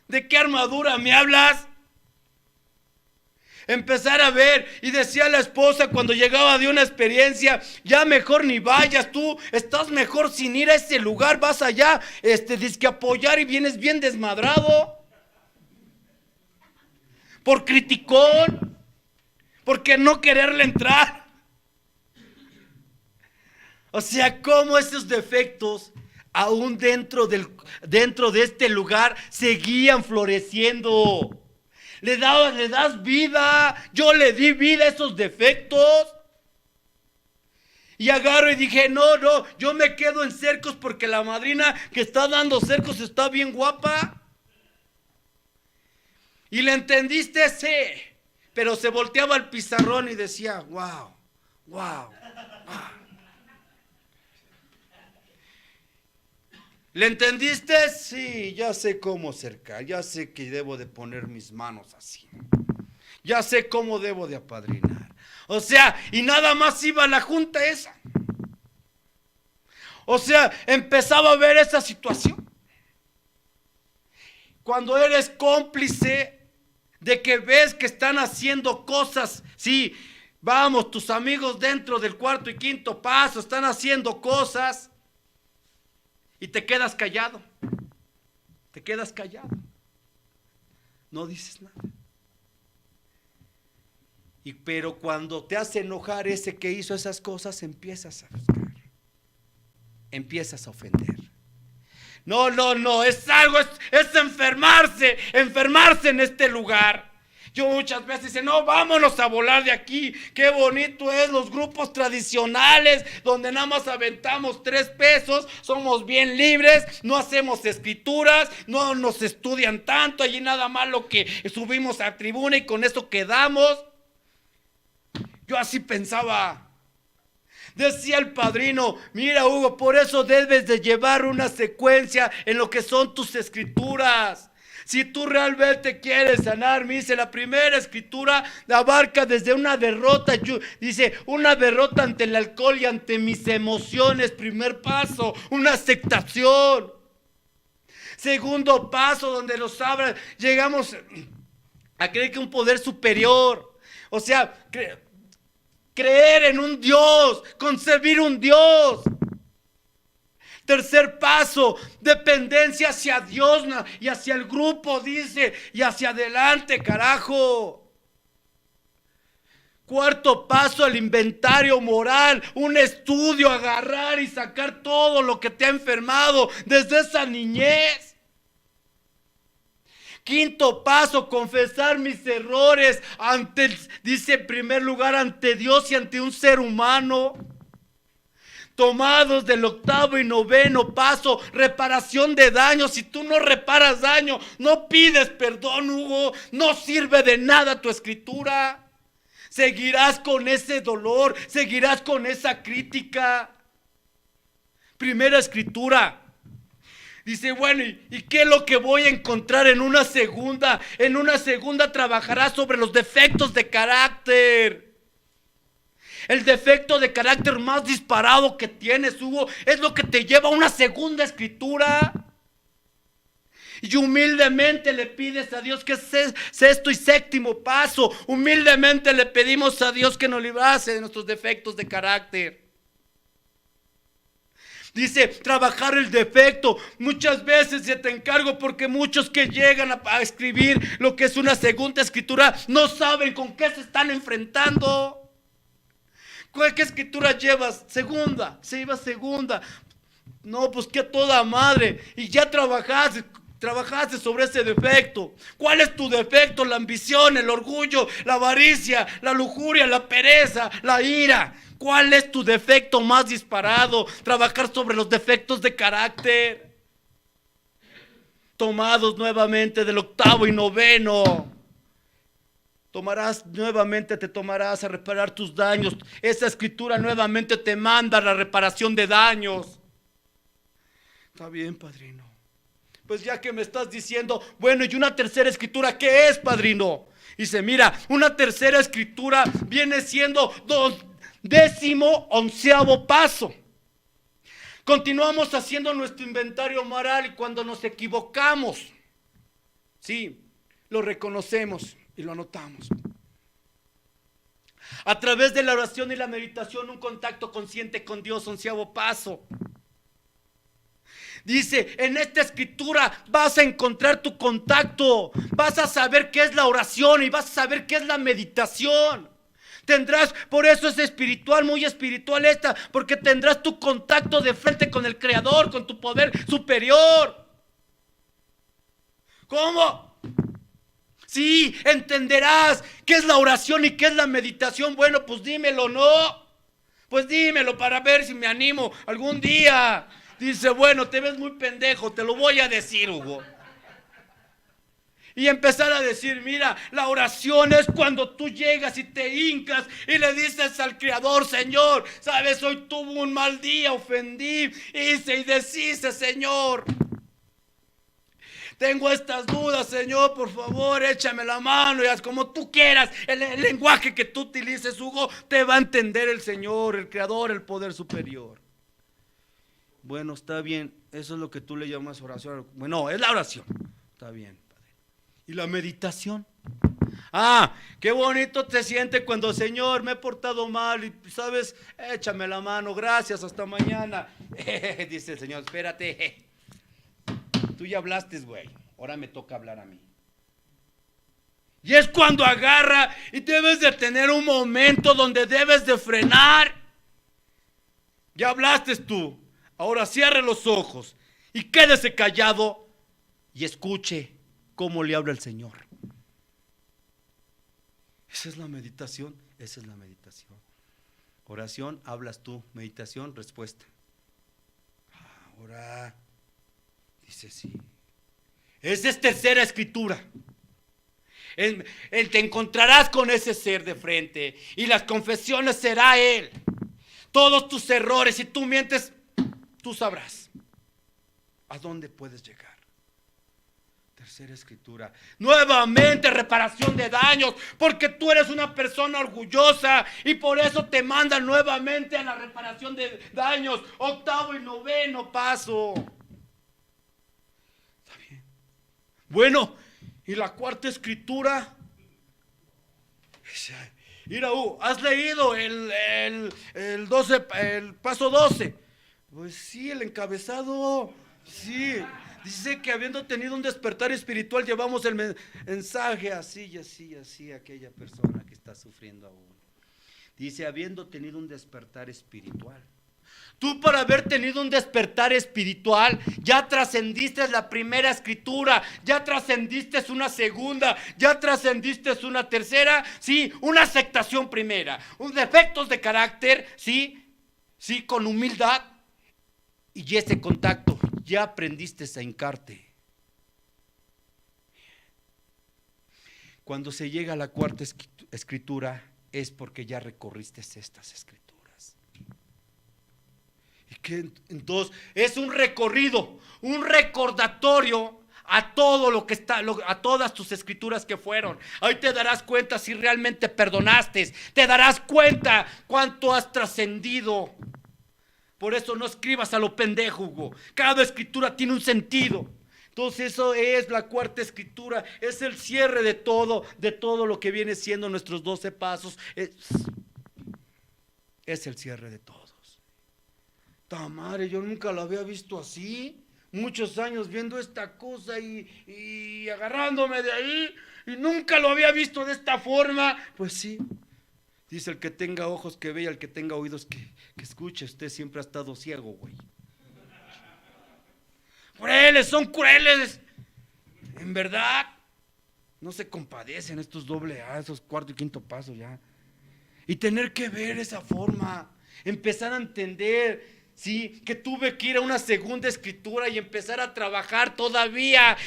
¿De qué armadura me hablas? Empezar a ver, y decía la esposa cuando llegaba de una experiencia, ya mejor ni vayas, tú estás mejor sin ir a ese lugar, vas allá, dizque apoyar y vienes bien desmadrado. Por criticón, porque no quererle entrar. O sea, cómo esos defectos, aún dentro de este lugar, seguían floreciendo. Le das vida. Yo le di vida a esos defectos. Y agarro y dije, no, yo me quedo en Cercos porque la madrina que está dando Cercos está bien guapa. ¿Y le entendiste? Sí. Pero se volteaba al pizarrón y decía, wow. ¿Le entendiste? Sí, ya sé cómo cercar, ya sé que debo de poner mis manos así. Ya sé cómo debo de apadrinar. O sea, y nada más iba a la junta esa. O sea, empezaba a ver esa situación. Cuando eres cómplice de que ves que están haciendo cosas, sí, vamos, tus amigos dentro del cuarto y quinto paso están haciendo cosas. Y te quedas callado. No dices nada. Pero cuando te hace enojar ese que hizo esas cosas, empiezas a buscar. Empiezas a ofender. No, es algo, es enfermarse en este lugar. Yo muchas veces dice, no, vámonos a volar de aquí. Qué bonito es los grupos tradicionales donde nada más aventamos 3 pesos, somos bien libres, no hacemos escrituras, no nos estudian tanto, allí nada más lo que subimos a tribuna y con eso quedamos. Yo así pensaba. Decía el padrino, mira Hugo, por eso debes de llevar una secuencia en lo que son tus escrituras. Si tú realmente quieres sanar, me dice, la primera escritura abarca desde una derrota, dice, una derrota ante el alcohol y ante mis emociones, primer paso, una aceptación. Segundo paso, donde nos habla, llegamos a creer que un poder superior, o sea, creer en un Dios, concebir un Dios. Tercer paso, dependencia hacia Dios y hacia el grupo, dice, y hacia adelante, carajo. Cuarto paso, el inventario moral, un estudio, agarrar y sacar todo lo que te ha enfermado desde esa niñez. Quinto paso, confesar mis errores dice en primer lugar, ante Dios y ante un ser humano. Tomados del octavo y noveno paso, reparación de daños. Si tú no reparas daño, no pides perdón, Hugo, no sirve de nada tu escritura. Seguirás con ese dolor, seguirás con esa crítica. Primera escritura. Dice, bueno, ¿y qué es lo que voy a encontrar en una segunda? En una segunda trabajarás sobre los defectos de carácter. El defecto de carácter más disparado que tienes, Hugo, es lo que te lleva a una segunda escritura. Y humildemente le pides a Dios, que es sexto y séptimo paso. Humildemente le pedimos a Dios que nos librase de nuestros defectos de carácter. Dice, trabajar el defecto. Muchas veces yo te encargo, porque muchos que llegan a escribir lo que es una segunda escritura no saben con qué se están enfrentando. ¿Qué escritura llevas? Segunda, se iba segunda. No, pues que toda madre. Y ya trabajaste sobre ese defecto. ¿Cuál es tu defecto? La ambición, el orgullo, la avaricia, la lujuria, la pereza, la ira. ¿Cuál es tu defecto más disparado? Trabajar sobre los defectos de carácter. Tomados nuevamente del octavo y noveno. Te tomarás a reparar tus daños. Esa escritura nuevamente te manda a la reparación de daños. Está bien, padrino. Pues ya que me estás diciendo, bueno, y una tercera escritura, ¿qué es, padrino? Dice, mira, una tercera escritura viene siendo 11º paso. Continuamos haciendo nuestro inventario moral, y cuando nos equivocamos, sí, lo reconocemos y lo anotamos. A través de la oración y la meditación, un contacto consciente con Dios, 11º paso. Dice, en esta escritura vas a encontrar tu contacto, vas a saber qué es la oración y vas a saber qué es la meditación. Tendrás, por eso es espiritual, muy espiritual esta, porque tendrás tu contacto de frente con el Creador, con tu poder superior. ¿Cómo? Sí, entenderás qué es la oración y qué es la meditación. Bueno, pues dímelo, ¿no? Pues dímelo para ver si me animo algún día. Dice, bueno, te ves muy pendejo, te lo voy a decir, Hugo. Y empezar a decir, mira, la oración es cuando tú llegas y te hincas y le dices al Creador, Señor, sabes, hoy tuve un mal día, ofendí, hice y deshice, Señor. Tengo estas dudas, Señor, por favor, échame la mano y haz como tú quieras. El lenguaje que tú utilices, Hugo, te va a entender el Señor, el Creador, el poder superior. Bueno, está bien, eso es lo que tú le llamas oración. Bueno, es la oración. Está bien, Padre. ¿Y la meditación? Ah, qué bonito te siente cuando, Señor, me he portado mal y, ¿sabes? Échame la mano, gracias, hasta mañana. Dice el Señor, espérate. Tú ya hablaste, güey, ahora me toca hablar a mí. Y es cuando agarra y debes de tener un momento donde debes de frenar. Ya hablaste tú, ahora cierre los ojos y quédese callado y escuche cómo le habla el Señor. Esa es la meditación, esa es la meditación. Oración, hablas tú, meditación, respuesta. Ahora... dice sí. Esa es tercera escritura. Te encontrarás con ese ser de frente y las confesiones será Él. todos tus errores. Si tú mientes, tú sabrás a dónde puedes llegar. Tercera escritura, nuevamente reparación de daños, porque tú eres una persona orgullosa y por eso te mandan nuevamente a la reparación de daños. Octavo y noveno paso. Está bien. Bueno, y la cuarta escritura. Mira, ¿has leído el paso 12? Pues sí, el encabezado. Sí. Dice que habiendo tenido un despertar espiritual, llevamos el mensaje así y así y así a aquella persona que está sufriendo aún. Dice, habiendo tenido un despertar espiritual. Tú, para haber tenido un despertar espiritual, ya trascendiste la primera escritura, ya trascendiste una segunda, ya trascendiste una tercera, sí, una aceptación primera, un defectos de carácter, sí, con humildad y ese contacto. Ya aprendiste a hincarte. Cuando se llega a la cuarta escritura es porque ya recorriste estas escrituras. Y que entonces es un recorrido, un recordatorio a todo lo que está, a todas tus escrituras que fueron. Ahí te darás cuenta si realmente perdonaste, te darás cuenta cuánto has trascendido. Por eso no escribas a lo pendejo, Hugo. Cada escritura tiene un sentido. Entonces eso es la cuarta escritura. Es el cierre de todo lo que viene siendo nuestros 12 pasos. Es el cierre de todos. Tamare, yo nunca lo había visto así. Muchos años viendo esta cosa y agarrándome de ahí. Y nunca lo había visto de esta forma. Pues sí. Dice, el que tenga ojos que vea, el que tenga oídos que escuche. Usted siempre ha estado ciego, güey. Crueles, son crueles. En verdad, no se compadecen estos doble A, esos cuarto y quinto paso ya. Y tener que ver esa forma, empezar a entender. Sí, que tuve que ir a una segunda escritura y empezar a trabajar todavía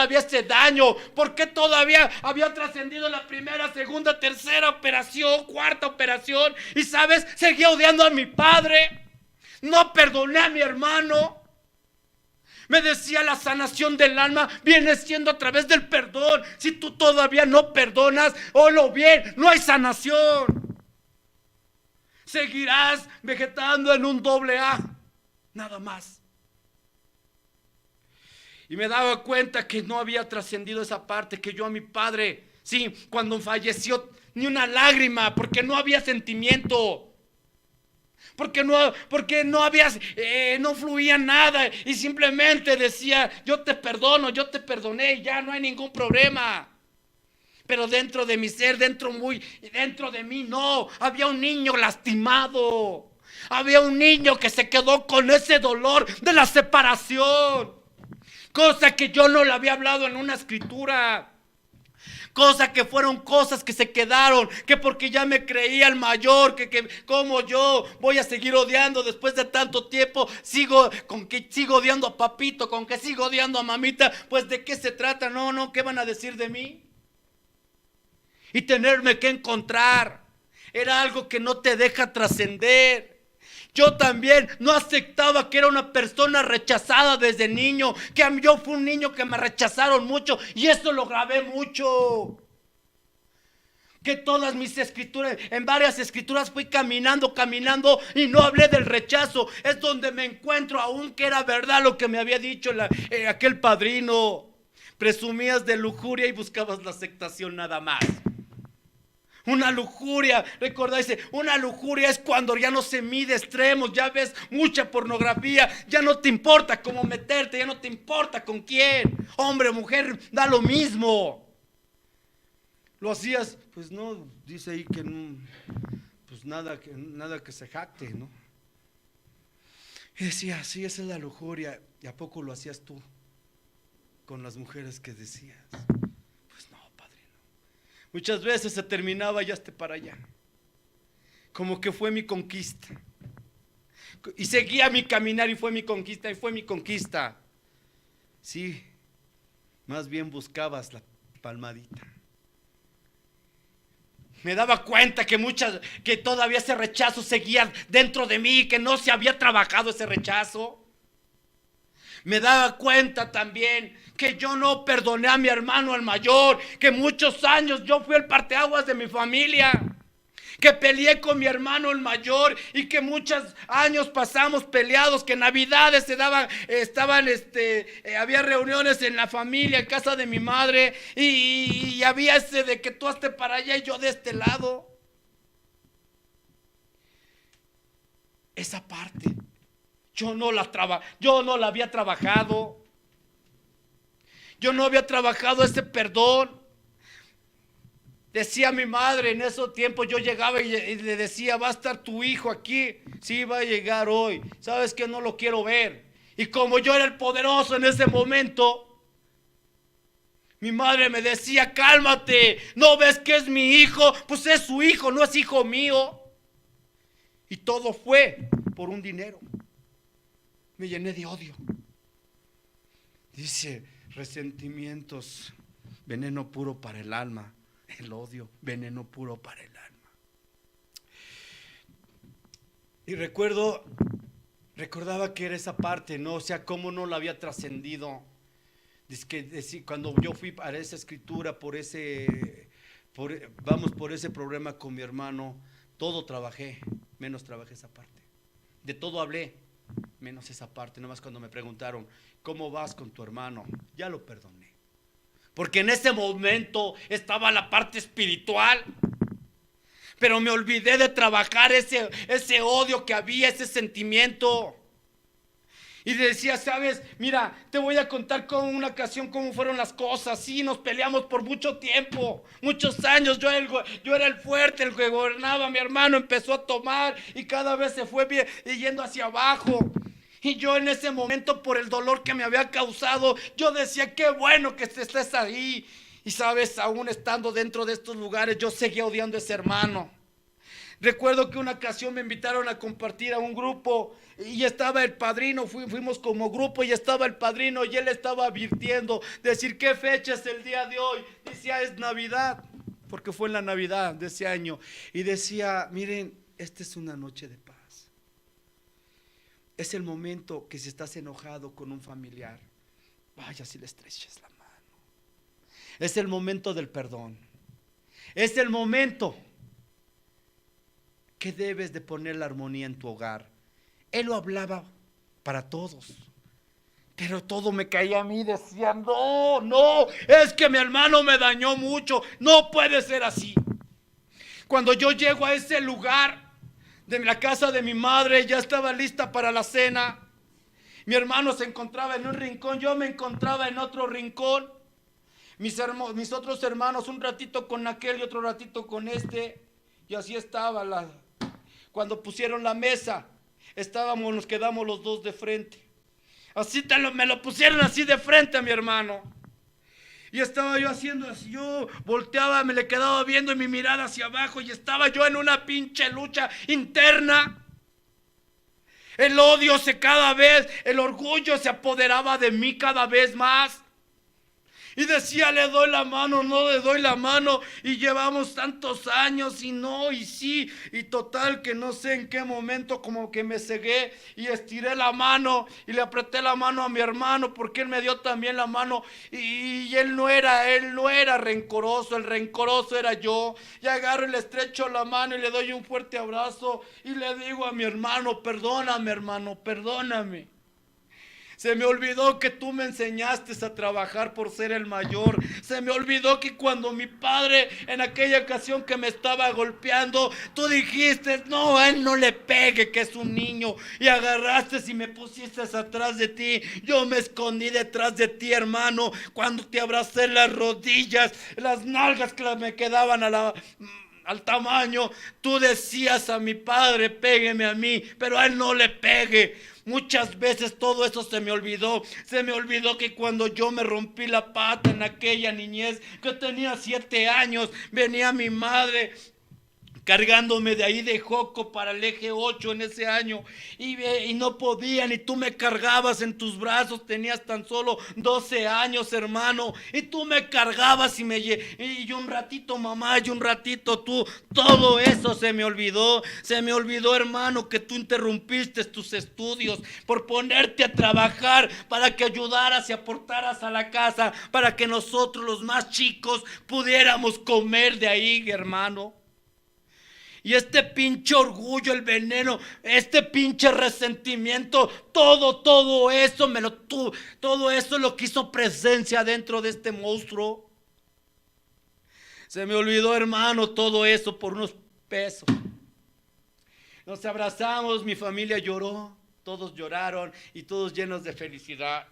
ese daño, porque todavía había trascendido la primera, segunda, tercera operación, cuarta operación, y sabes, seguía odiando a mi padre, no perdoné a mi hermano. Me decía, la sanación del alma viene siendo a través del perdón. Si tú todavía no perdonas, oílo bien, no hay sanación. Seguirás vegetando en un doble A, nada más. Y me daba cuenta que no había trascendido esa parte, que yo a mi padre, sí, cuando falleció, ni una lágrima, porque no había sentimiento, porque no había, no fluía nada, y simplemente decía, yo te perdono, yo te perdoné, y ya no hay ningún problema. Pero dentro de mi ser, dentro de mí, no, había un niño lastimado, había un niño que se quedó con ese dolor de la separación, cosa que yo no le había hablado en una escritura, cosa que fueron cosas que se quedaron, que porque ya me creía el mayor, que como yo voy a seguir odiando después de tanto tiempo, sigo odiando a papito, con que sigo odiando a mamita, pues de qué se trata, no, ¿qué van a decir de mí? Y tenerme que encontrar era algo que no te deja trascender. Yo también no aceptaba que era una persona rechazada desde niño, que yo fui un niño que me rechazaron mucho y eso lo grabé mucho. Que todas mis escrituras, en varias escrituras fui caminando y no hablé del rechazo. Es donde me encuentro aún que era verdad lo que me había dicho aquel padrino. Presumías de lujuria y buscabas la aceptación nada más. Una lujuria, recordáis, una lujuria es cuando ya no se mide extremos, ya ves mucha pornografía, ya no te importa cómo meterte, ya no te importa con quién, hombre o mujer, da lo mismo. Lo hacías, pues no, dice ahí que no, pues nada que se jacte, ¿no? Y decía, sí, esa es la lujuria. ¿Y a poco lo hacías tú con las mujeres que decías? Muchas veces se terminaba ya hasta para allá. Como que fue mi conquista. Y seguía mi caminar y fue mi conquista, Sí, más bien buscabas la palmadita. Me daba cuenta que todavía ese rechazo seguía dentro de mí, que no se había trabajado ese rechazo. Me daba cuenta también que yo no perdoné a mi hermano el mayor, que muchos años yo fui el parteaguas de mi familia, que peleé con mi hermano el mayor y que muchos años pasamos peleados, que navidades había reuniones en la familia, en casa de mi madre y había ese de que tú estés para allá y yo de este lado. Esa parte yo no la había trabajado. Yo no había trabajado ese perdón. Decía mi madre en esos tiempos, yo llegaba y le decía, ¿va a estar tu hijo aquí? Sí, va a llegar hoy. ¿Sabes que no lo quiero ver? Y como yo era el poderoso en ese momento, mi madre me decía, cálmate, ¿no ves que es mi hijo? Pues es su hijo, no es hijo mío. Y todo fue por un dinero. Me llené de odio. Dice, resentimientos, veneno puro para el alma. El odio, veneno puro para el alma. Y recordaba que era esa parte, ¿no? O sea, cómo no la había trascendido. Cuando yo fui para esa escritura, por ese problema con mi hermano, todo trabajé, menos trabajé esa parte. De todo hablé, menos esa parte. Nomás cuando me preguntaron, ¿cómo vas con tu hermano? Ya lo perdoné. Porque en ese momento estaba la parte espiritual. Pero me olvidé de trabajar ese odio que había, ese sentimiento. Y decía, sabes, mira, te voy a contar con una ocasión cómo fueron las cosas. Sí, nos peleamos por mucho tiempo, muchos años. Yo era el fuerte, el que gobernaba. Mi hermano empezó a tomar y cada vez se fue yendo hacia abajo. Y yo en ese momento, por el dolor que me había causado, yo decía, qué bueno que estés ahí. Y sabes, aún estando dentro de estos lugares, yo seguía odiando a ese hermano. Recuerdo que una ocasión me invitaron a compartir a un grupo y estaba el padrino, fuimos como grupo y estaba el padrino y él estaba advirtiendo, decir, ¿qué fecha es el día de hoy? Decía, es Navidad, porque fue en la Navidad de ese año. Y decía, miren, esta es una noche de paz. Es el momento que si estás enojado con un familiar, vaya si le estreches la mano. Es el momento del perdón. Es el momento que debes de poner la armonía en tu hogar. Él lo hablaba para todos, pero todo me caía a mí. Decía, no, es que mi hermano me dañó mucho, no puede ser así. Cuando yo llego a ese lugar de la casa de mi madre, ya estaba lista para la cena. Mi hermano se encontraba en un rincón, yo me encontraba en otro rincón. Mis otros hermanos, un ratito con aquel y otro ratito con este. Y así estaba cuando pusieron la mesa, nos quedamos los dos de frente. Así me lo pusieron así de frente a mi hermano. Y estaba yo haciendo así, yo volteaba, me le quedaba viendo y mi mirada hacia abajo y estaba yo en una pinche lucha interna. El odio el orgullo se apoderaba de mí cada vez más. Y decía, le doy la mano, no le doy la mano. Y llevamos tantos años y no, y sí. Y total que no sé en qué momento como que me cegué y estiré la mano y le apreté la mano a mi hermano porque él me dio también la mano. Y él no era rencoroso, el rencoroso era yo. Y agarro y le estrecho la mano y le doy un fuerte abrazo. Y le digo a mi hermano, perdóname hermano, perdóname. Se me olvidó que tú me enseñaste a trabajar por ser el mayor. Se me olvidó que cuando mi padre en aquella ocasión que me estaba golpeando, tú dijiste, no, a él no le pegue, que es un niño. Y agarraste y me pusiste atrás de ti. Yo me escondí detrás de ti, hermano, cuando te abracé las rodillas, las nalgas que me quedaban al tamaño. Tú decías a mi padre, pégueme a mí, pero a él no le pegue. Muchas veces todo eso se me olvidó. Se me olvidó que cuando yo me rompí la pata en aquella niñez, que tenía 7 años, venía mi madre cargándome de ahí de Joco para el eje 8 en ese año, y no podían, y tú me cargabas en tus brazos. Tenías tan solo 12 años, hermano, y tú me cargabas y un ratito mamá y un ratito tú. Todo eso se me olvidó, hermano, que tú interrumpiste tus estudios por ponerte a trabajar para que ayudaras y aportaras a la casa, para que nosotros los más chicos pudiéramos comer de ahí, hermano. Y este pinche orgullo, el veneno, este pinche resentimiento, todo eso lo que hizo presencia dentro de este monstruo. Se me olvidó, hermano, todo eso por unos pesos. Nos abrazamos, mi familia lloró, todos lloraron y todos llenos de felicidad.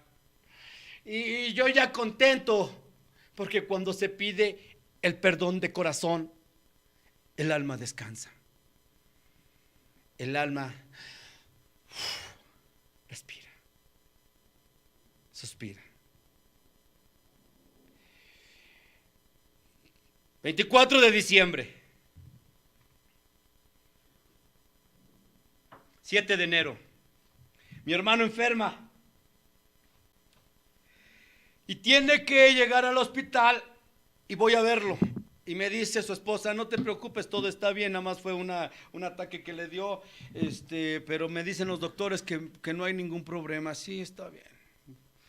Y yo ya contento, porque cuando se pide el perdón de corazón, el alma descansa. El alma respira, suspira. 24 de diciembre, 7 de enero, mi hermano enferma y tiene que llegar al hospital y voy a verlo. Y me dice su esposa: no te preocupes, todo está bien, nada más fue un ataque que le dio, pero me dicen los doctores que no hay ningún problema. Sí, está bien.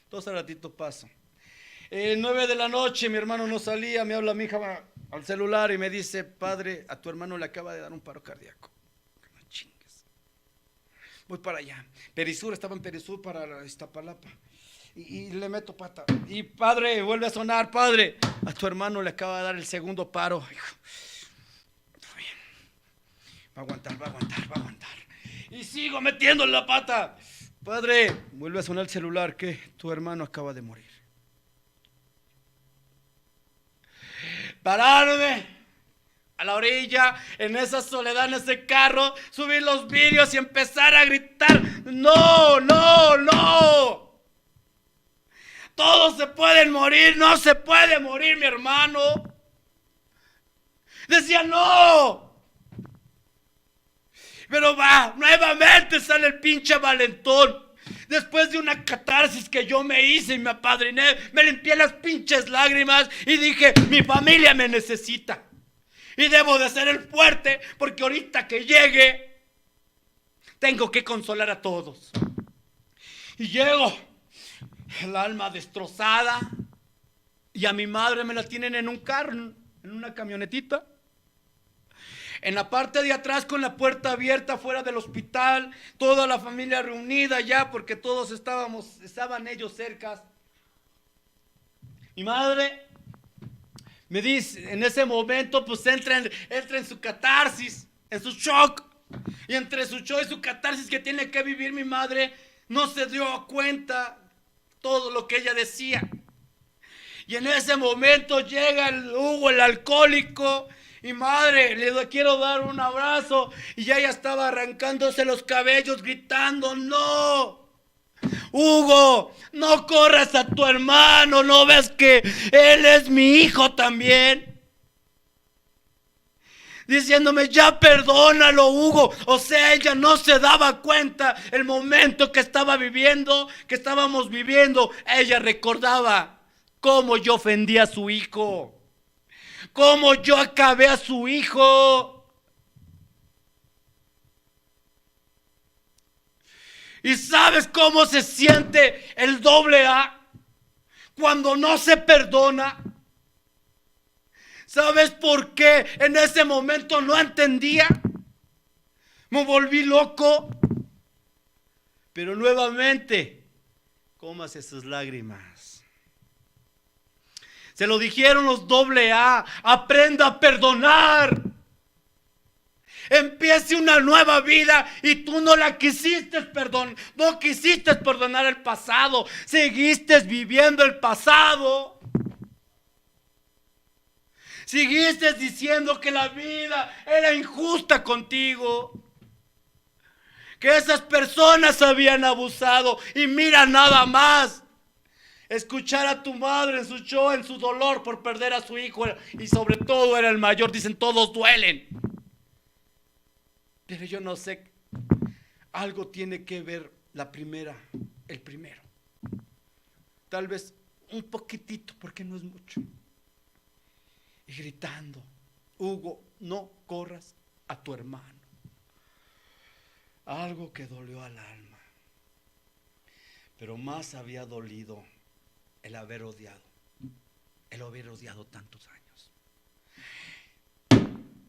Entonces al ratito paso. 9 de la noche, mi hermano no salía, me habla mi hija al celular y me dice: padre, a tu hermano le acaba de dar un paro cardíaco. No chingues. Voy para allá. Perisur, estaba en Perisur para Iztapalapa. Y le meto pata. Y padre, vuelve a sonar: padre, a tu hermano le acaba de dar el segundo paro. Bien. Va a aguantar. Y sigo metiéndole la pata. Padre, vuelve a sonar el celular, que tu hermano acaba de morir. Pararme a la orilla, en esa soledad, en ese carro, subir los vidrios y empezar a gritar: no. Todos se pueden morir, no se puede morir mi hermano. Decía: no. Pero nuevamente sale el pinche valentón. Después de una catarsis que yo me hice y me apadriné, me limpié las pinches lágrimas y dije: mi familia me necesita. Y debo de ser el fuerte, porque ahorita que llegue, tengo que consolar a todos. Y llego, el alma destrozada, y a mi madre me la tienen en un carro, en una camionetita, en la parte de atrás con la puerta abierta fuera del hospital, toda la familia reunida ya, porque todos estaban ellos cerca. Mi madre me dice, en ese momento pues entra en su catarsis, en su shock, y entre su shock y su catarsis que tiene que vivir mi madre, no se dio cuenta todo lo que ella decía. Y en ese momento llega el Hugo, el alcohólico, y madre, le quiero dar un abrazo, y ella estaba arrancándose los cabellos gritando: no, Hugo, no corras a tu hermano, ¿no ves que él es mi hijo también? Diciéndome: ya perdónalo, Hugo. O sea, ella no se daba cuenta el momento que estábamos viviendo. Ella recordaba cómo yo ofendí a su hijo, cómo yo acabé a su hijo. ¿Y sabes cómo se siente el AA cuando no se perdona? ¿Sabes por qué en ese momento no entendía? Me volví loco. Pero nuevamente, cómase sus lágrimas. Se lo dijeron los AA: aprenda a perdonar. Empiece una nueva vida, y tú no quisiste perdonar el pasado, seguiste viviendo el pasado. Seguiste diciendo que la vida era injusta contigo, que esas personas habían abusado. Y mira nada más, escuchar a tu madre en su show, en su dolor por perder a su hijo, y sobre todo era el mayor. Dicen: todos duelen. Pero yo no sé, algo tiene que ver el primero. Tal vez un poquitito, porque no es mucho. Y gritando, Hugo, no corras a tu hermano. Algo que dolió al alma. Pero más había dolido el haber odiado tantos años.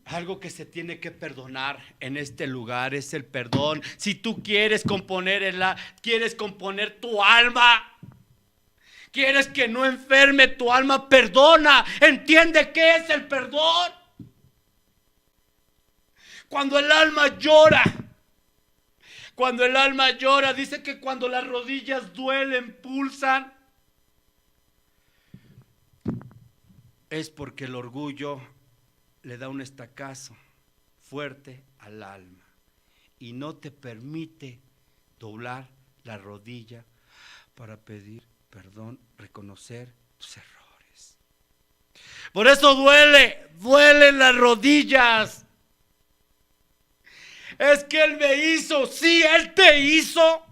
Algo que se tiene que perdonar en este lugar es el perdón. Si tú quieres componer tu alma, quieres que no enferme tu alma, perdona. Entiende qué es el perdón. Cuando el alma llora, dice que cuando las rodillas duelen, pulsan, es porque el orgullo le da un estacazo fuerte al alma y no te permite doblar la rodilla para pedir perdón, reconocer tus errores. Por eso duelen las rodillas. Es que Él me hizo, sí, Él te hizo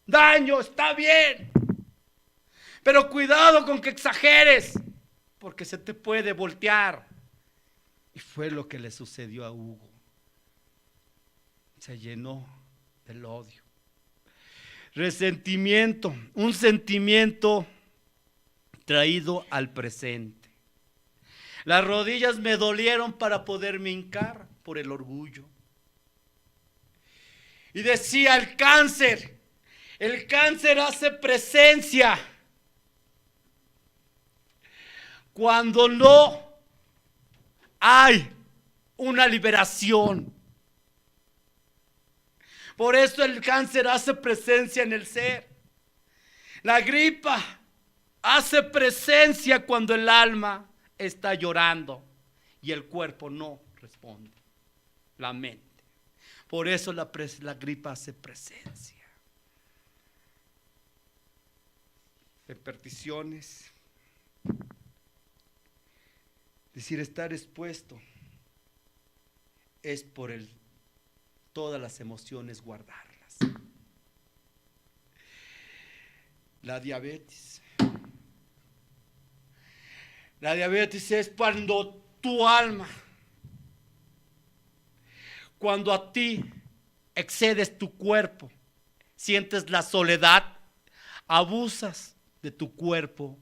daño, está bien. Pero cuidado con que exageres, porque se te puede voltear. Y fue lo que le sucedió a Hugo. Se llenó del odio. Resentimiento, un sentimiento traído al presente. Las rodillas me dolieron para poderme hincar por el orgullo. Y decía el cáncer hace presencia cuando no hay una liberación. Por eso el cáncer hace presencia en el ser. La gripa hace presencia cuando el alma está llorando y el cuerpo no responde, la mente. Por eso la gripa hace presencia. Repercusiones. Decir, estar expuesto es por todas las emociones guardarlas. La diabetes. La diabetes es cuando tu alma, cuando a ti excedes tu cuerpo, sientes la soledad, abusas de tu cuerpo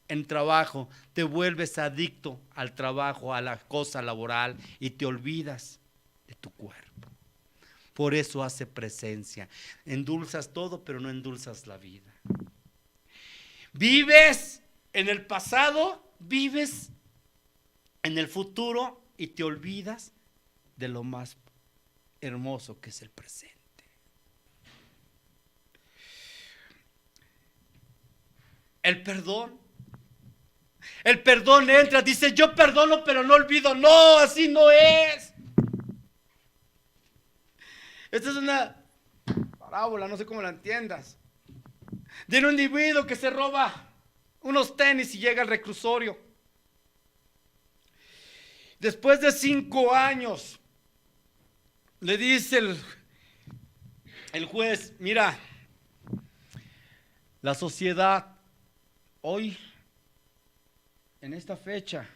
en trabajo, te vuelves adicto al trabajo, a la cosa laboral y te olvidas de tu cuerpo. Por eso hace presencia. Endulzas todo, pero no endulzas la vida. Vives en el pasado, vives en el futuro y te olvidas de lo más hermoso que es el presente. El perdón entra, dice, yo perdono pero no olvido. No, así no es. Esta es una parábola, no sé cómo la entiendas, de un individuo que se roba unos tenis y llega al reclusorio. Después de 5 años, le dice el juez, mira, la sociedad hoy, en esta fecha,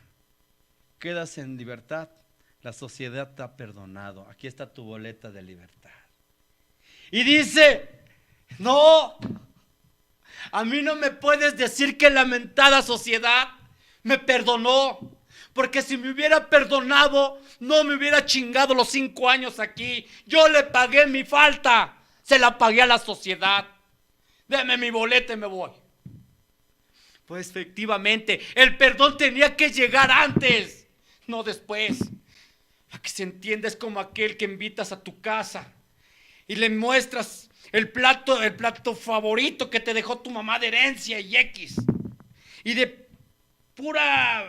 quedas en libertad. La sociedad te ha perdonado. Aquí está tu boleta de libertad. Y dice, no, a mí no me puedes decir que la mentada sociedad me perdonó. Porque si me hubiera perdonado, no me hubiera chingado los 5 años aquí. Yo le pagué mi falta. Se la pagué a la sociedad. Deme mi boleta y me voy. Pues efectivamente, el perdón tenía que llegar antes, no después. Para que se entienda, es como aquel que invitas a tu casa y le muestras el plato favorito que te dejó tu mamá de herencia y X. Y de pura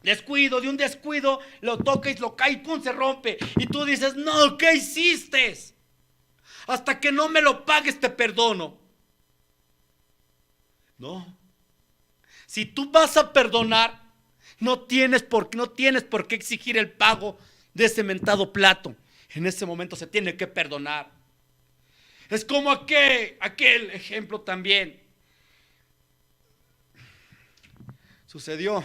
descuido, de un descuido, lo toca y lo cae y pum, se rompe. Y tú dices, no, ¿qué hiciste? Hasta que no me lo pagues te perdono. No. Si tú vas a perdonar, no tienes por qué exigir el pago de ese mentado plato. En ese momento se tiene que perdonar. Es como aquel ejemplo también. Sucedió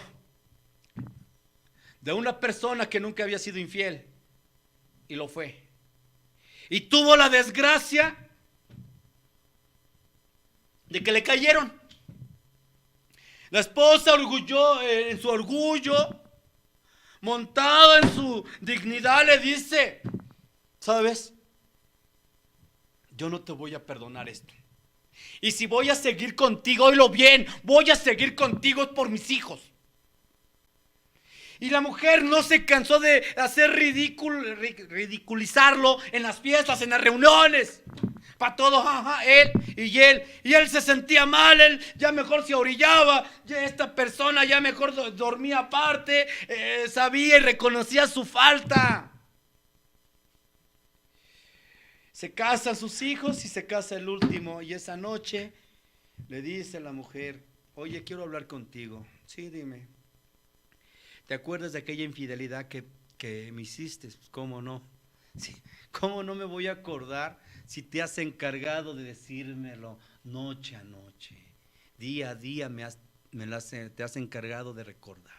de una persona que nunca había sido infiel y lo fue. Y tuvo la desgracia de que le cayeron. La esposa en su orgullo, montado en su dignidad, le dice: ¿sabes? Yo no te voy a perdonar esto. Y si voy a seguir contigo, oílo bien, voy a seguir contigo por mis hijos. Y la mujer no se cansó de hacer ridiculizarlo en las fiestas, en las reuniones. Para todos, él. Y él se sentía mal, él ya mejor se orillaba, ya esta persona ya mejor dormía aparte, sabía y reconocía su falta. Se casan sus hijos y se casa el último, y esa noche le dice a la mujer: oye, quiero hablar contigo. Sí, dime. ¿Te acuerdas de aquella infidelidad que me hiciste? Pues, ¿cómo no? Sí, ¿cómo no me voy a acordar si te has encargado de decírmelo noche a noche? Día a día te has encargado de recordarme.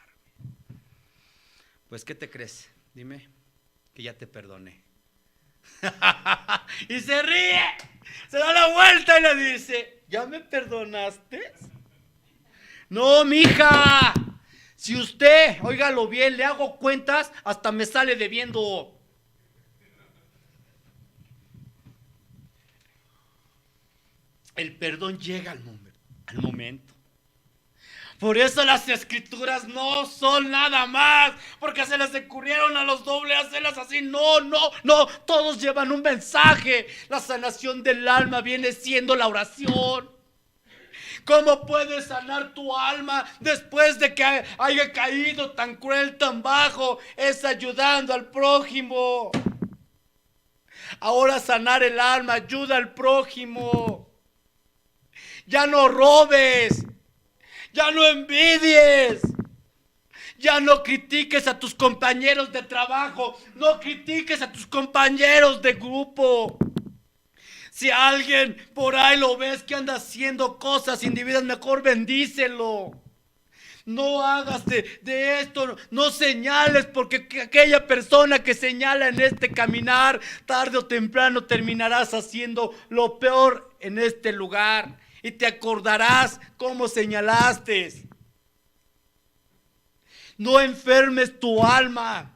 Pues, ¿qué te crees? Dime que ya te perdoné. Y se ríe, se da la vuelta y le dice: ¿ya me perdonaste? No, mija. Si usted, óigalo bien, le hago cuentas, hasta me sale debiendo. El perdón llega al momento. Por eso las escrituras no son nada más porque se les ocurrieron a los dobles hacerlas así. No, todos llevan un mensaje. La sanación del alma viene siendo la oración. ¿Cómo puedes sanar tu alma después de que haya caído tan cruel, tan bajo? Es ayudando al prójimo. Ahora sanar el alma, ayuda al prójimo. Ya no robes, ya no envidies, ya no critiques a tus compañeros de trabajo, no critiques a tus compañeros de grupo. Si alguien por ahí lo ves que anda haciendo cosas indebidas, mejor bendícelo. No hagas de esto, no señales, porque aquella persona que señala en este caminar, tarde o temprano terminarás haciendo lo peor en este lugar. Y te acordarás cómo señalaste. No enfermes tu alma.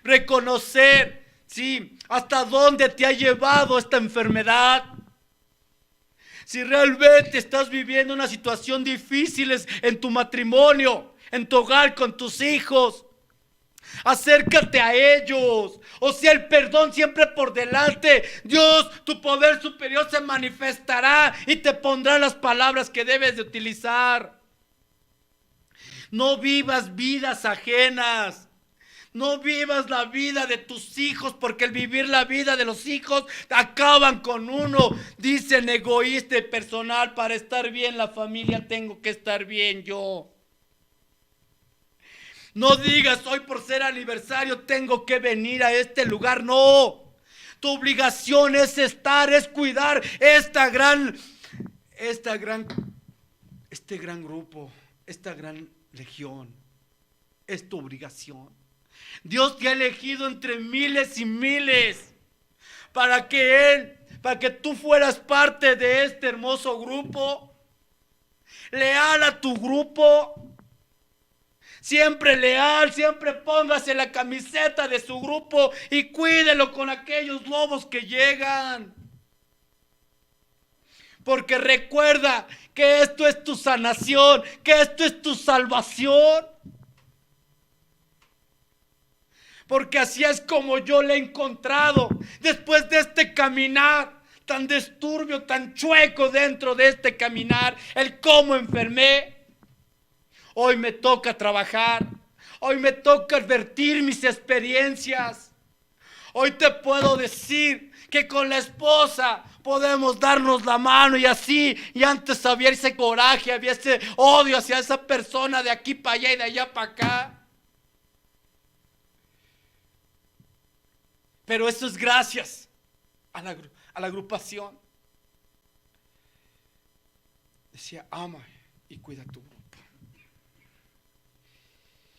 Reconocer, sí, hasta dónde te ha llevado esta enfermedad. Si realmente estás viviendo una situación difícil en tu matrimonio, en tu hogar con tus hijos, acércate a ellos. O sea, el perdón siempre por delante. Dios, tu poder superior se manifestará y te pondrá las palabras que debes de utilizar. No vivas vidas ajenas. No vivas la vida de tus hijos, porque el vivir la vida de los hijos acaban con uno. Dicen egoísta y personal: para estar bien la familia tengo que estar bien yo. No digas: hoy por ser aniversario tengo que venir a este lugar. No, tu obligación es es cuidar este gran grupo, esta gran legión. Es tu obligación. Dios te ha elegido entre miles y miles para que tú fueras parte de este hermoso grupo. Leal a tu grupo. Siempre leal, siempre póngase la camiseta de su grupo y cuídelo con aquellos lobos que llegan. Porque recuerda que esto es tu sanación, que esto es tu salvación. Porque así es como yo le he encontrado después de este caminar tan disturbio, tan chueco dentro de este caminar, el cómo enfermé. Hoy me toca trabajar, hoy me toca advertir mis experiencias. Hoy te puedo decir que con la esposa podemos darnos la mano y así, y antes había ese coraje, había ese odio hacia esa persona de aquí para allá y de allá para acá. Pero eso es gracias a la agrupación. Decía, ama y cuida tu grupo.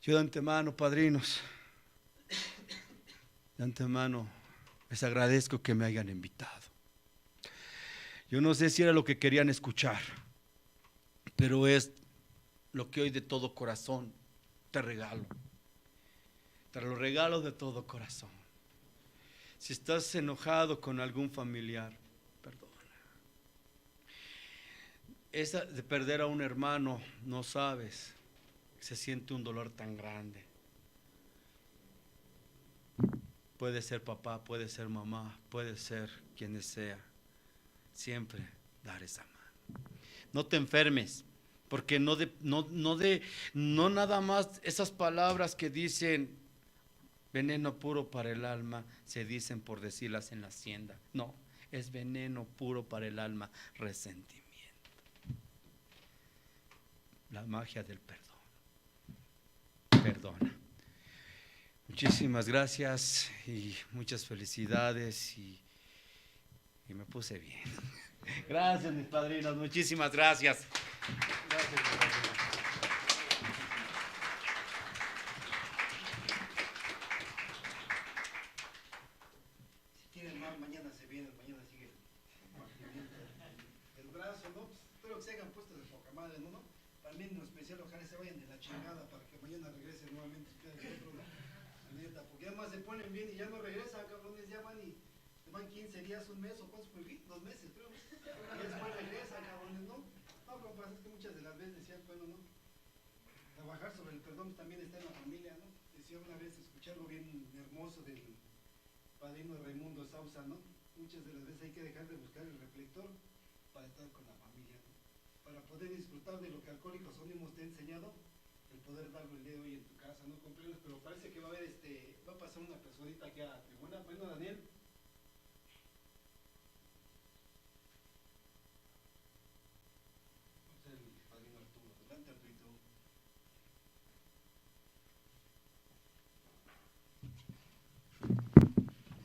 Yo de antemano, padrinos, de antemano les agradezco que me hayan invitado. Yo no sé si era lo que querían escuchar, pero es lo que hoy de todo corazón te regalo. Te lo regalo de todo corazón. Si estás enojado con algún familiar, perdona. Esa de perder a un hermano, no sabes, se siente un dolor tan grande. Puede ser papá, puede ser mamá, puede ser quienes sea. Siempre dar esa mano. No te enfermes, porque no nada más esas palabras que dicen veneno puro para el alma, se dicen por decirlas en la hacienda. No, es veneno puro para el alma, resentimiento. La magia del perdón. Perdona. Muchísimas gracias y muchas felicidades y me puse bien. Gracias, mis padrinos, muchísimas gracias. Gracias, mis padrinos. Si quieren más, mañana se vienen, mañana sigue el brazo, ¿no? Pues, espero que se hayan puesto de poca madre, ¿no? También en especial ojalá se vayan de la chingada para que mañana regresen nuevamente ustedes otros, ¿no? La neta, porque además se ponen bien y ya no regresan, cabrones, ya van y van 15 días, un mes o cuántos fue, 2 meses, creo. Y después regresan, cabrones, ¿no? No, compas, es que muchas de las veces decían, bueno, ¿no? Trabajar sobre el perdón también está en la familia, ¿no? Decía una vez, escuché algo bien hermoso del padrino Raimundo Sausa, ¿no? Muchas de las veces hay que dejar de buscar el reflector para estar con la familia, ¿no? Para poder disfrutar de lo que Alcohólicos Anónimos te ha enseñado, el poder darlo el día de hoy en tu casa, ¿no? Comprendes, pero parece que va a haber va a pasar una personita aquí a la tribuna. Bueno, Daniel. El padrino Arturo, adelante, Arturito.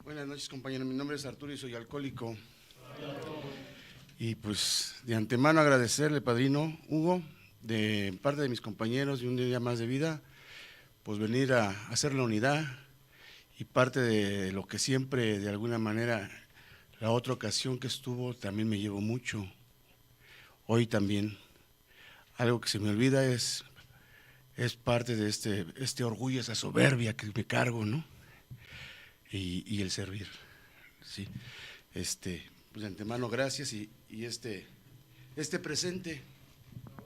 Buenas noches, compañeros. Mi nombre es Arturo y soy alcohólico. Y pues de antemano agradecerle, padrino Hugo, de parte de mis compañeros de un día más de vida, pues venir a hacer la unidad y parte de lo que siempre, de alguna manera, la otra ocasión que estuvo también me llevo mucho. Hoy también. Algo que se me olvida es parte de este orgullo, esa soberbia que me cargo, ¿no? Y el servir, sí. Pues de antemano gracias y este presente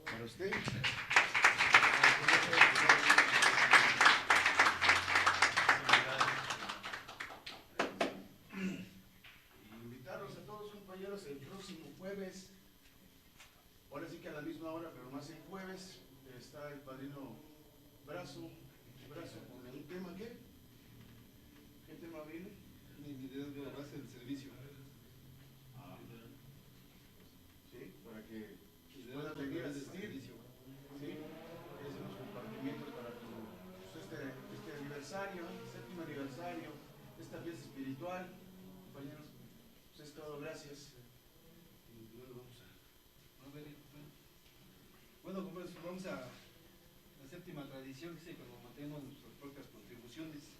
para usted. Y invitarlos a todos, compañeros, el próximo jueves, ahora sí que a la misma hora, pero más el jueves, está el padrino Brazo con un tema, ¿qué? ¿Qué tema viene? Mi video de la base del servicio. Sí, para que puedan venir a asistir. Sí, hacen los compartimientos para este aniversario, séptimo aniversario, esta fiesta espiritual. Compañeros, pues es todo, gracias. Y luego vamos a ver. Bueno, compañeros, vamos a la séptima tradición, dice, cuando mantenemos nuestras propias contribuciones.